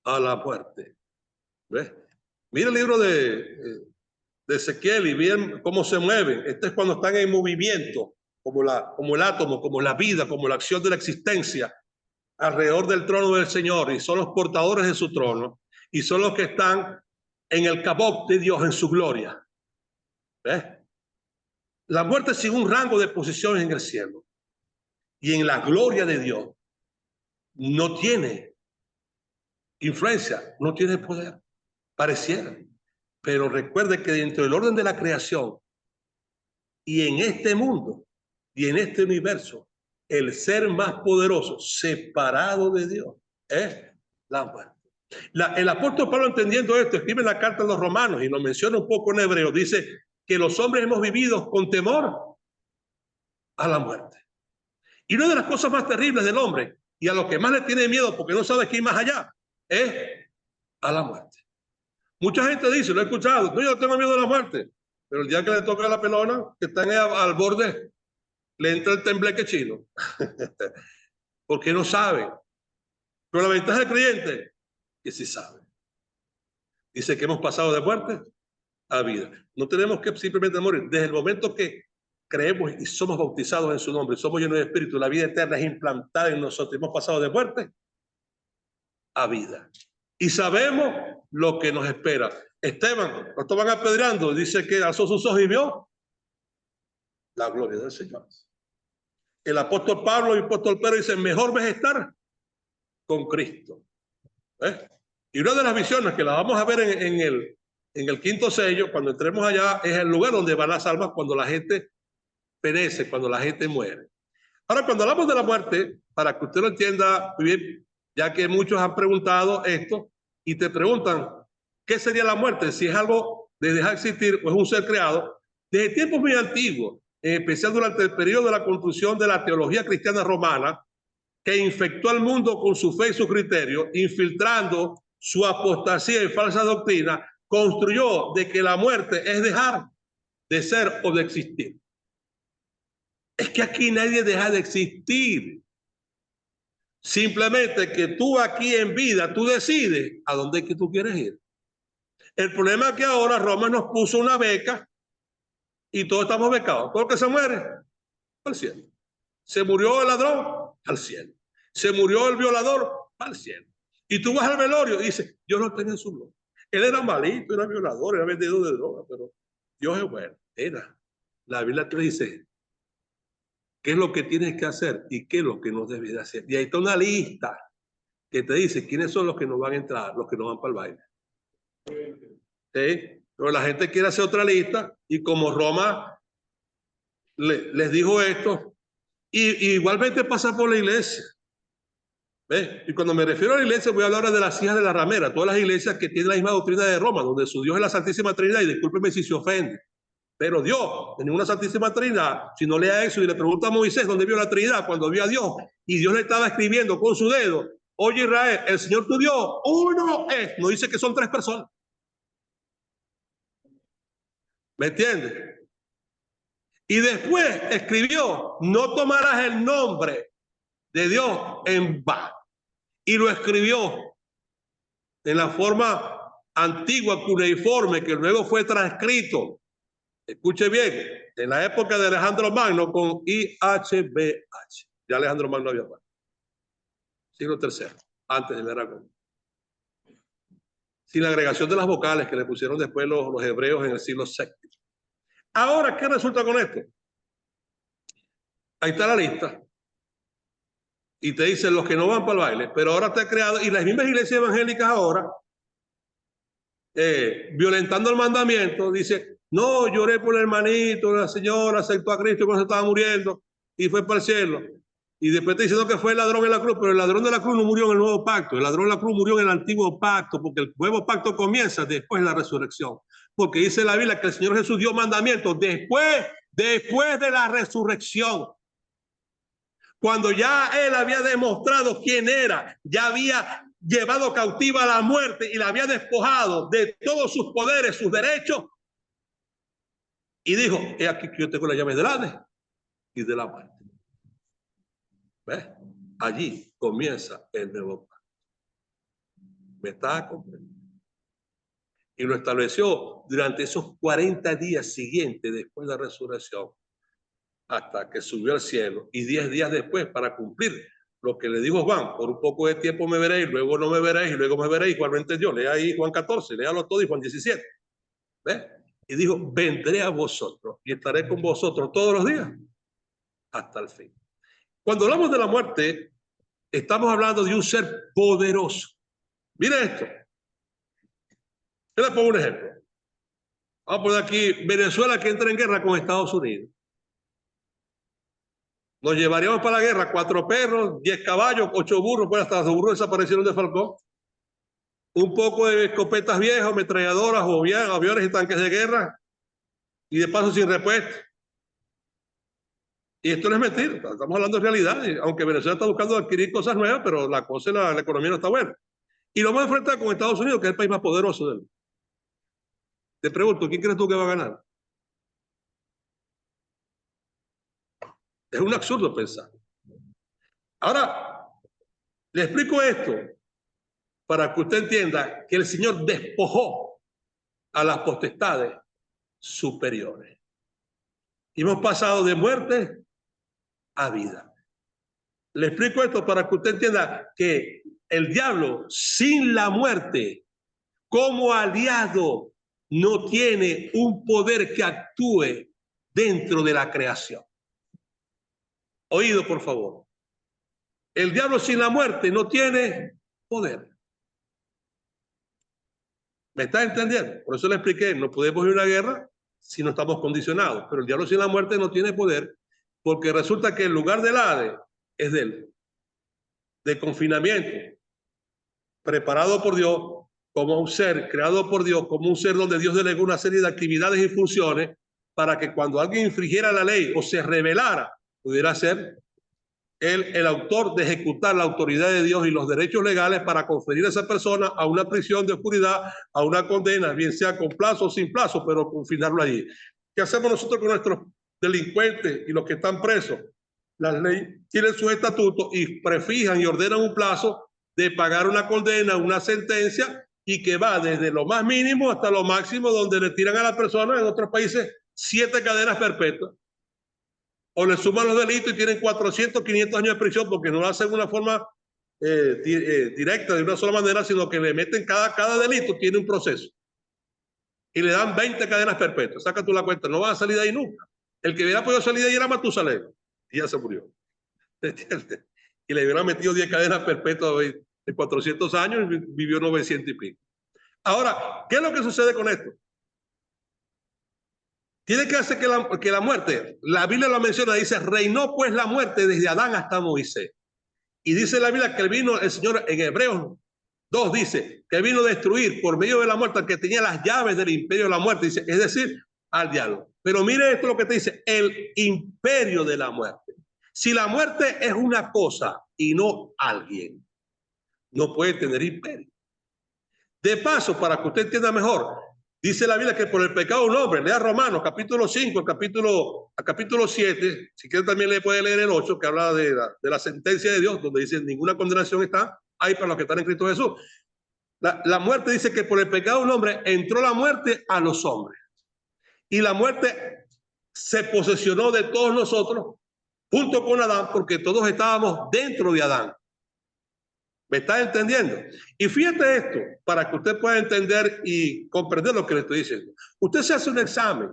a la muerte. ¿Ves? Mira el libro de Ezequiel y bien cómo se mueven. Este es cuando están en movimiento, como el átomo, como la vida, como la acción de la existencia alrededor del trono del Señor, y son los portadores de su trono, y son los que están en el cabot de Dios en su gloria. ¿Ves? La muerte sin un rango de posiciones en el cielo y en la gloria de Dios no tiene influencia, no tiene poder, pareciera. Pero recuerde que dentro del orden de la creación y en este mundo y en este universo, el ser más poderoso, separado de Dios, es la muerte. El apóstol Pablo, entendiendo esto, escribe en la carta a los romanos y lo menciona un poco en hebreo, dice que los hombres hemos vivido con temor a la muerte. Y una de las cosas más terribles del hombre, y a lo que más le tiene miedo porque no sabe qué hay más allá, es a la muerte. Mucha gente dice, lo he escuchado, no, yo no tengo miedo a la muerte, pero el día que le toca la pelona, que están al borde, le entra el tembleque chino, porque no saben. Pero la ventaja del creyente, que sí sabe. Dice que hemos pasado de muerte a vida. No tenemos que simplemente morir. Desde el momento que creemos y somos bautizados en su nombre, somos llenos de espíritu, la vida eterna es implantada en nosotros. Hemos pasado de muerte a vida. Y sabemos lo que nos espera. Esteban, lo estaban apedreando, dice que alzó sus ojos y vio la gloria del Señor. El apóstol Pablo y el apóstol Pedro dicen, mejor es estar con Cristo. ¿Eh? Y una de las visiones que la vamos a ver en el quinto sello, cuando entremos allá, es el lugar donde van las almas cuando la gente perece, cuando la gente muere. Ahora, cuando hablamos de la muerte, para que usted lo entienda muy bien, ya que muchos han preguntado esto y te preguntan, ¿qué sería la muerte? Si es algo de dejar de existir o es un ser creado. Desde tiempos muy antiguos, en especial durante el periodo de la construcción de la teología cristiana romana, que infectó al mundo con su fe y su criterio, infiltrando su apostasía y falsa doctrina, construyó de que la muerte es dejar de ser o de existir. Es que aquí nadie deja de existir. Simplemente que tú aquí en vida, tú decides a dónde es que tú quieres ir. El problema es que ahora Roma nos puso una beca y todos estamos becados. Todo el que se muere, al cielo. Se murió el ladrón, al cielo. Se murió el violador, al cielo. Y tú vas al velorio y dices, Dios no tenía su gloria. Él era malito, era violador, era vendedor de droga, pero Dios es bueno. Era. La Biblia te dice qué es lo que tienes que hacer y qué es lo que no debes de hacer. Y ahí está una lista que te dice quiénes son los que no van a entrar, los que no van para el baile. ¿Sí? Pero la gente quiere hacer otra lista y como Roma les dijo esto, y igualmente pasa por la iglesia. ¿Ves? Y cuando me refiero a la iglesia voy a hablar de las hijas de la ramera, todas las iglesias que tienen la misma doctrina de Roma, donde su Dios es la Santísima Trinidad, y discúlpeme si se ofende, pero Dios, en ninguna Santísima Trinidad, si no lea eso y le pregunta a Moisés dónde vio la Trinidad, cuando vio a Dios y Dios le estaba escribiendo con su dedo: oye Israel, el Señor tu Dios, uno es. No dice que son 3 personas. ¿Me entiendes? Y después escribió: no tomarás el nombre de Dios en vano. Y lo escribió en la forma antigua, cuneiforme, que luego fue transcrito, escuche bien, en la época de Alejandro Magno, con IHBH. Ya Alejandro Magno había muerto. Siglo III, antes del era común. Sin la agregación de las vocales que le pusieron después los hebreos en el siglo VII. Ahora, ¿qué resulta con esto? Ahí está la lista. Y te dicen los que no van para el baile, pero ahora está creado, y las mismas iglesias evangélicas ahora, violentando el mandamiento, dice: no, lloré por el hermanito, la señora aceptó a Cristo cuando se estaba muriendo y fue para el cielo. Y después te diciendo que fue el ladrón en la cruz, pero el ladrón de la cruz no murió en el nuevo pacto, el ladrón de la cruz murió en el antiguo pacto, porque el nuevo pacto comienza después de la resurrección. Porque dice la Biblia que el Señor Jesús dio mandamientos después de la resurrección. Cuando ya él había demostrado quién era, ya había llevado cautiva a la muerte y la había despojado de todos sus poderes, sus derechos, y dijo: he aquí que yo tengo la llave del Hades y de la muerte. ¿Ves? Allí comienza el nuevo pacto. ¿Me está comprendiendo? Y lo estableció durante esos 40 días siguientes después de la resurrección, hasta que subió al cielo, y 10 días después, para cumplir lo que le dijo Juan: por un poco de tiempo me veréis, luego no me veréis, y luego me veréis. Juan lo entendió. Lea ahí Juan 14, léalo todo, y Juan 17. ¿Ves? Y dijo: vendré a vosotros y estaré con vosotros todos los días hasta el fin. Cuando hablamos de la muerte, estamos hablando de un ser poderoso. Mira esto. Yo le pongo un ejemplo. Vamos a poner aquí Venezuela, que entra en guerra con Estados Unidos. Nos llevaríamos para la guerra 4 perros, 10 caballos, 8 burros, pues hasta los burros desaparecieron de Falcón. Un poco de escopetas viejas, ametralladoras, o aviones y tanques de guerra, y de paso sin repuesto. Y esto no es mentira, estamos hablando de realidad, aunque Venezuela está buscando adquirir cosas nuevas, pero la cosa, la economía no está buena. Y lo vamos a enfrentar con Estados Unidos, que es el país más poderoso del mundo. Te pregunto, ¿quién crees tú que va a ganar? Es un absurdo pensar. Ahora, le explico esto para que usted entienda que el Señor despojó a las potestades superiores. Y hemos pasado de muerte a vida. Le explico esto para que usted entienda que el diablo, sin la muerte, como aliado, no tiene un poder que actúe dentro de la creación. Oído, por favor. El diablo sin la muerte no tiene poder. ¿Me está entendiendo? Por eso le expliqué: no podemos ir a una guerra si no estamos condicionados. Pero el diablo sin la muerte no tiene poder, porque resulta que el lugar del Hades es de él, de confinamiento, preparado por Dios como un ser, creado por Dios como un ser donde Dios delegó una serie de actividades y funciones para que cuando alguien infringiera la ley o se rebelara, pudiera ser él el autor de ejecutar la autoridad de Dios y los derechos legales para conferir a esa persona a una prisión de oscuridad, a una condena, bien sea con plazo o sin plazo, pero confinarlo allí. ¿Qué hacemos nosotros con nuestros delincuentes y los que están presos? Las leyes tienen sus estatutos y prefijan y ordenan un plazo de pagar una condena, una sentencia, y que va desde lo más mínimo hasta lo máximo, donde le tiran a la persona, en otros países, 7 cadenas perpetuas. O le suman los delitos y tienen 400, 500 años de prisión, porque no lo hacen de una forma directa, de una sola manera, sino que le meten cada delito, tiene un proceso. Y le dan 20 cadenas perpetuas. Saca tú la cuenta, no va a salir de ahí nunca. El que hubiera podido salir de ahí era Matusalén, y ya se murió. ¿Entiendes? Y le hubieran metido 10 cadenas perpetuas de 400 años y vivió 900 y pico. Ahora, ¿qué es lo que sucede con esto? Tiene que hacer que la muerte, la Biblia lo menciona, dice: reinó pues la muerte desde Adán hasta Moisés. Y dice la Biblia que vino el Señor, en Hebreos 2 dice, que vino a destruir por medio de la muerte al que tenía las llaves del imperio de la muerte, dice, es decir, al diablo. Pero mire esto lo que te dice: el imperio de la muerte. Si la muerte es una cosa y no alguien, no puede tener imperio. De paso, para que usted entienda mejor, dice la Biblia que por el pecado de un hombre, lea Romanos capítulo 5, capítulo 7, si quiere también le puede leer el 8, que habla de la sentencia de Dios, donde dice ninguna condenación está ahí para los que están en Cristo Jesús. La muerte dice que por el pecado de un hombre entró la muerte a los hombres. Y la muerte se posesionó de todos nosotros junto con Adán, porque todos estábamos dentro de Adán. ¿Me está entendiendo? Y fíjate esto, para que usted pueda entender y comprender lo que le estoy diciendo. Usted se hace un examen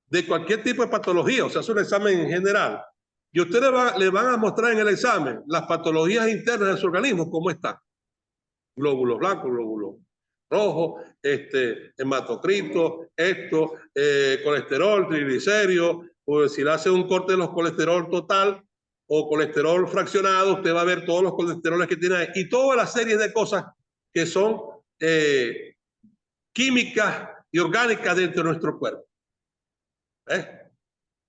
de cualquier tipo de patología, o se hace un examen en general, y usted le van a mostrar en el examen las patologías internas de su organismo, cómo están. Glóbulos blancos, glóbulos rojos, hematocrito, colesterol, triglicéridos, o si le hace un corte de los colesterol total o colesterol fraccionado, usted va a ver todos los colesteroles que tiene ahí y toda la serie de cosas que son químicas y orgánicas dentro de nuestro cuerpo.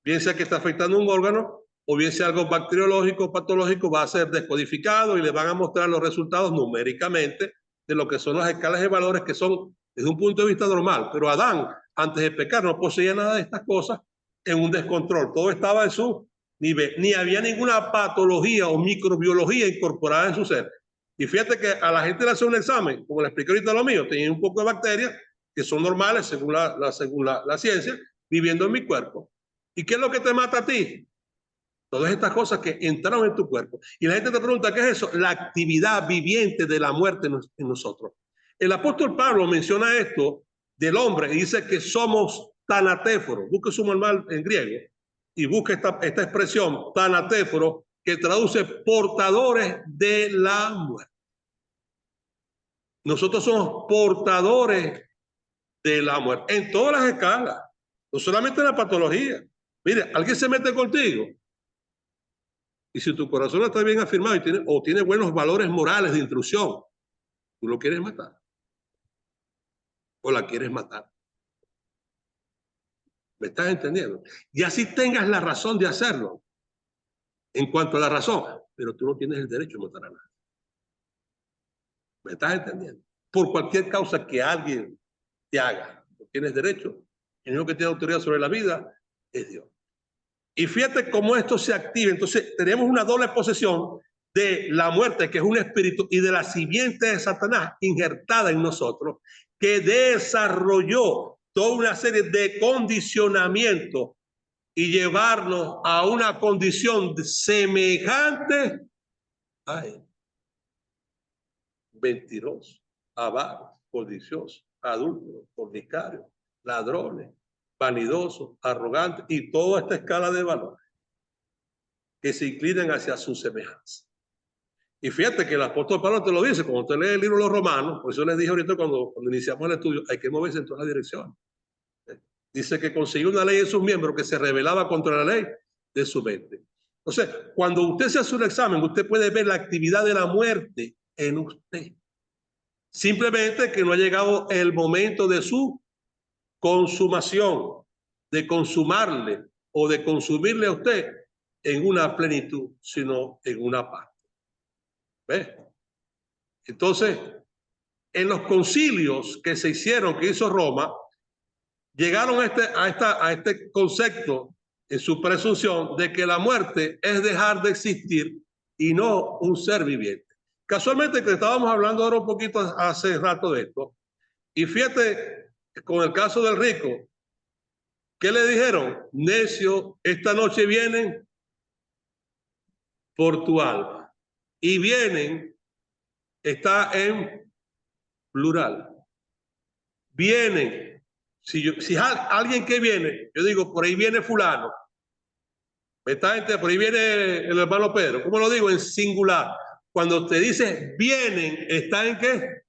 Bien sea que está afectando un órgano o bien sea algo bacteriológico, patológico, va a ser descodificado y le van a mostrar los resultados numéricamente de lo que son las escalas de valores que son desde un punto de vista normal. Pero Adán, antes de pecar, no poseía nada de estas cosas en un descontrol. Todo estaba en su nivel. Ni había ninguna patología o microbiología incorporada en su ser. Y fíjate que a la gente le hace un examen, como le expliqué ahorita lo mío, tenía un poco de bacterias que son normales según la ciencia, viviendo en mi cuerpo. ¿Y qué es lo que te mata a ti? Todas estas cosas que entraron en tu cuerpo. Y la gente te pregunta, ¿qué es eso? La actividad viviente de la muerte en nosotros. El apóstol Pablo menciona esto del hombre y dice que somos tanatéforos. Busque su manual en griego y busque esta expresión, tanatéforos, que traduce portadores de la muerte. Nosotros somos portadores de la muerte en todas las escalas, no solamente en la patología. Mire, alguien se mete contigo y si tu corazón está bien afirmado y tiene buenos valores morales de intrusión, tú lo quieres matar o la quieres matar. ¿Me estás entendiendo? Y así tengas la razón de hacerlo en cuanto a la razón, pero tú no tienes el derecho de matar a nadie. ¿Me estás entendiendo? Por cualquier causa que alguien te haga, no tienes derecho. El único que tiene autoridad sobre la vida es Dios. Y fíjate cómo esto se activa. Entonces tenemos una doble posesión de la muerte, que es un espíritu, y de la simiente de Satanás injertada en nosotros, que desarrolló toda una serie de condicionamientos y llevarnos a una condición semejante a él. Mentiroso, avaro, codicioso, adúltero, fornicario, ladrones, vanidosos, arrogantes y toda esta escala de valores que se inclinan hacia su semejanza. Y fíjate que el apóstol Pablo te lo dice, cuando usted lee el libro de los Romanos, por eso les dije ahorita cuando iniciamos el estudio, hay que moverse en todas las direcciones. Dice que consiguió una ley en sus miembros que se rebelaba contra la ley de su mente. Entonces, cuando usted se hace un examen, usted puede ver la actividad de la muerte en usted. Simplemente que no ha llegado el momento de su consumación, de consumarle o de consumirle a usted en una plenitud, sino en una parte. ¿Ves? Entonces, en los concilios que se hicieron, que hizo Roma, llegaron a este concepto en su presunción de que la muerte es dejar de existir y no un ser viviente. Casualmente que estábamos hablando ahora un poquito hace rato de esto, y fíjate con el caso del rico, ¿qué le dijeron? Necio, esta noche vienen por tu alma. Y vienen, está en plural. Vienen. Si alguien que viene, yo digo, por ahí viene fulano. Por ahí viene el hermano Pedro. ¿Cómo lo digo? En singular. Cuando te dice vienen, ¿está en qué?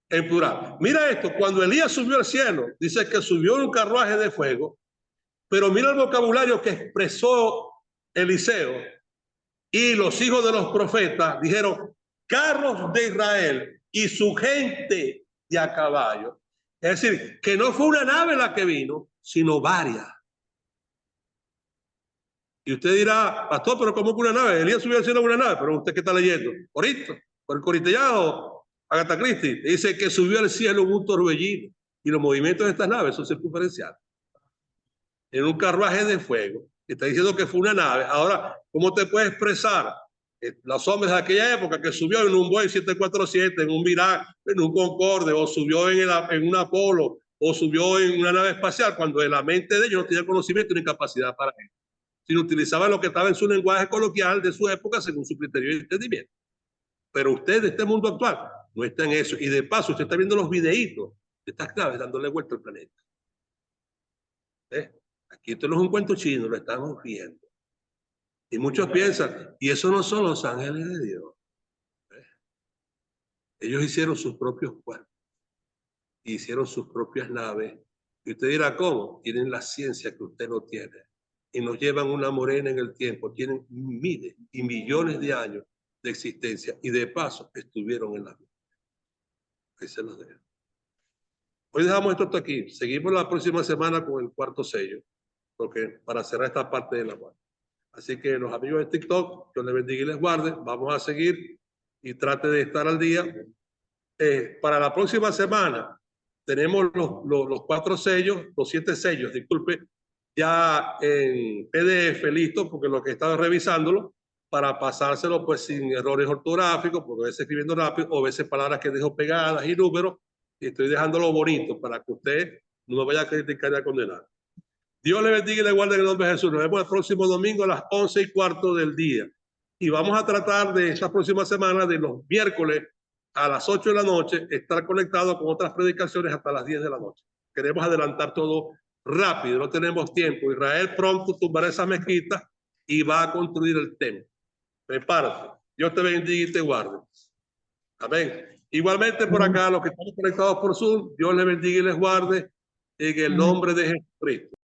En plural. Mira esto, cuando Elías subió al cielo, dice que subió en un carruaje de fuego, pero mira el vocabulario que expresó Eliseo y los hijos de los profetas, dijeron, carros de Israel y su gente de a caballo. Es decir, que no fue una nave la que vino, sino varias. Y usted dirá, pastor, pero ¿cómo que una nave? Elías subió al cielo en una nave, pero usted ¿qué está leyendo? ¿Corito? ¿Por el Corintellado? Agatha Christie. Dice que subió al cielo en un torbellino. Y los movimientos de estas naves son circunferenciales. En un carruaje de fuego. Está diciendo que fue una nave. Ahora, ¿cómo te puedes expresar? Los hombres de aquella época que subió en un Boeing 747, en un Mirage, en un Concorde, o subió en un Apolo, o subió en una nave espacial, cuando en la mente de ellos no tenía conocimiento ni capacidad para eso, sino utilizaban lo que estaba en su lenguaje coloquial de su época según su criterio de entendimiento. Pero usted de este mundo actual no está en eso. Y de paso, usted está viendo los videitos de estas claves dándole vuelta al planeta. Aquí esto no es un cuento chino, lo estamos viendo. Y muchos piensan, y eso no son los ángeles de Dios. Ellos hicieron sus propios cuerpos, hicieron sus propias naves. Y usted dirá, ¿cómo? Tienen la ciencia que usted no tiene. Y nos llevan una morena en el tiempo. Tienen miles y millones de años de existencia. Y de paso, estuvieron en la vida. Ahí se los dejo. Hoy dejamos esto hasta aquí. Seguimos la próxima semana con el cuarto sello. Porque para cerrar esta parte de la guardia. Así que los amigos de TikTok, Dios les bendiga y les guarde. Vamos a seguir y trate de estar al día. Para la próxima semana tenemos los 4 sellos, los 7 sellos, disculpe, ya en PDF listo, porque lo que he estado revisándolo, para pasárselo pues sin errores ortográficos, porque a veces escribiendo rápido, o a veces palabras que dejo pegadas y números, y estoy dejándolo bonito para que usted no me vaya a criticar y a condenar. Dios le bendiga y le guarde en el nombre de Jesús. Nos vemos el próximo domingo a las 11:15 del día. Y vamos a tratar de esta próxima semana, de los miércoles a las 8 de la noche, estar conectados con otras predicaciones hasta las 10 de la noche. Queremos adelantar todo rápido, no tenemos tiempo. Israel pronto tumbará esa mezquita y va a construir el templo. Prepárate. Dios te bendiga y te guarde. Amén. Igualmente por acá, los que están conectados por Zoom, Dios les bendiga y les guarde en el nombre de Jesucristo.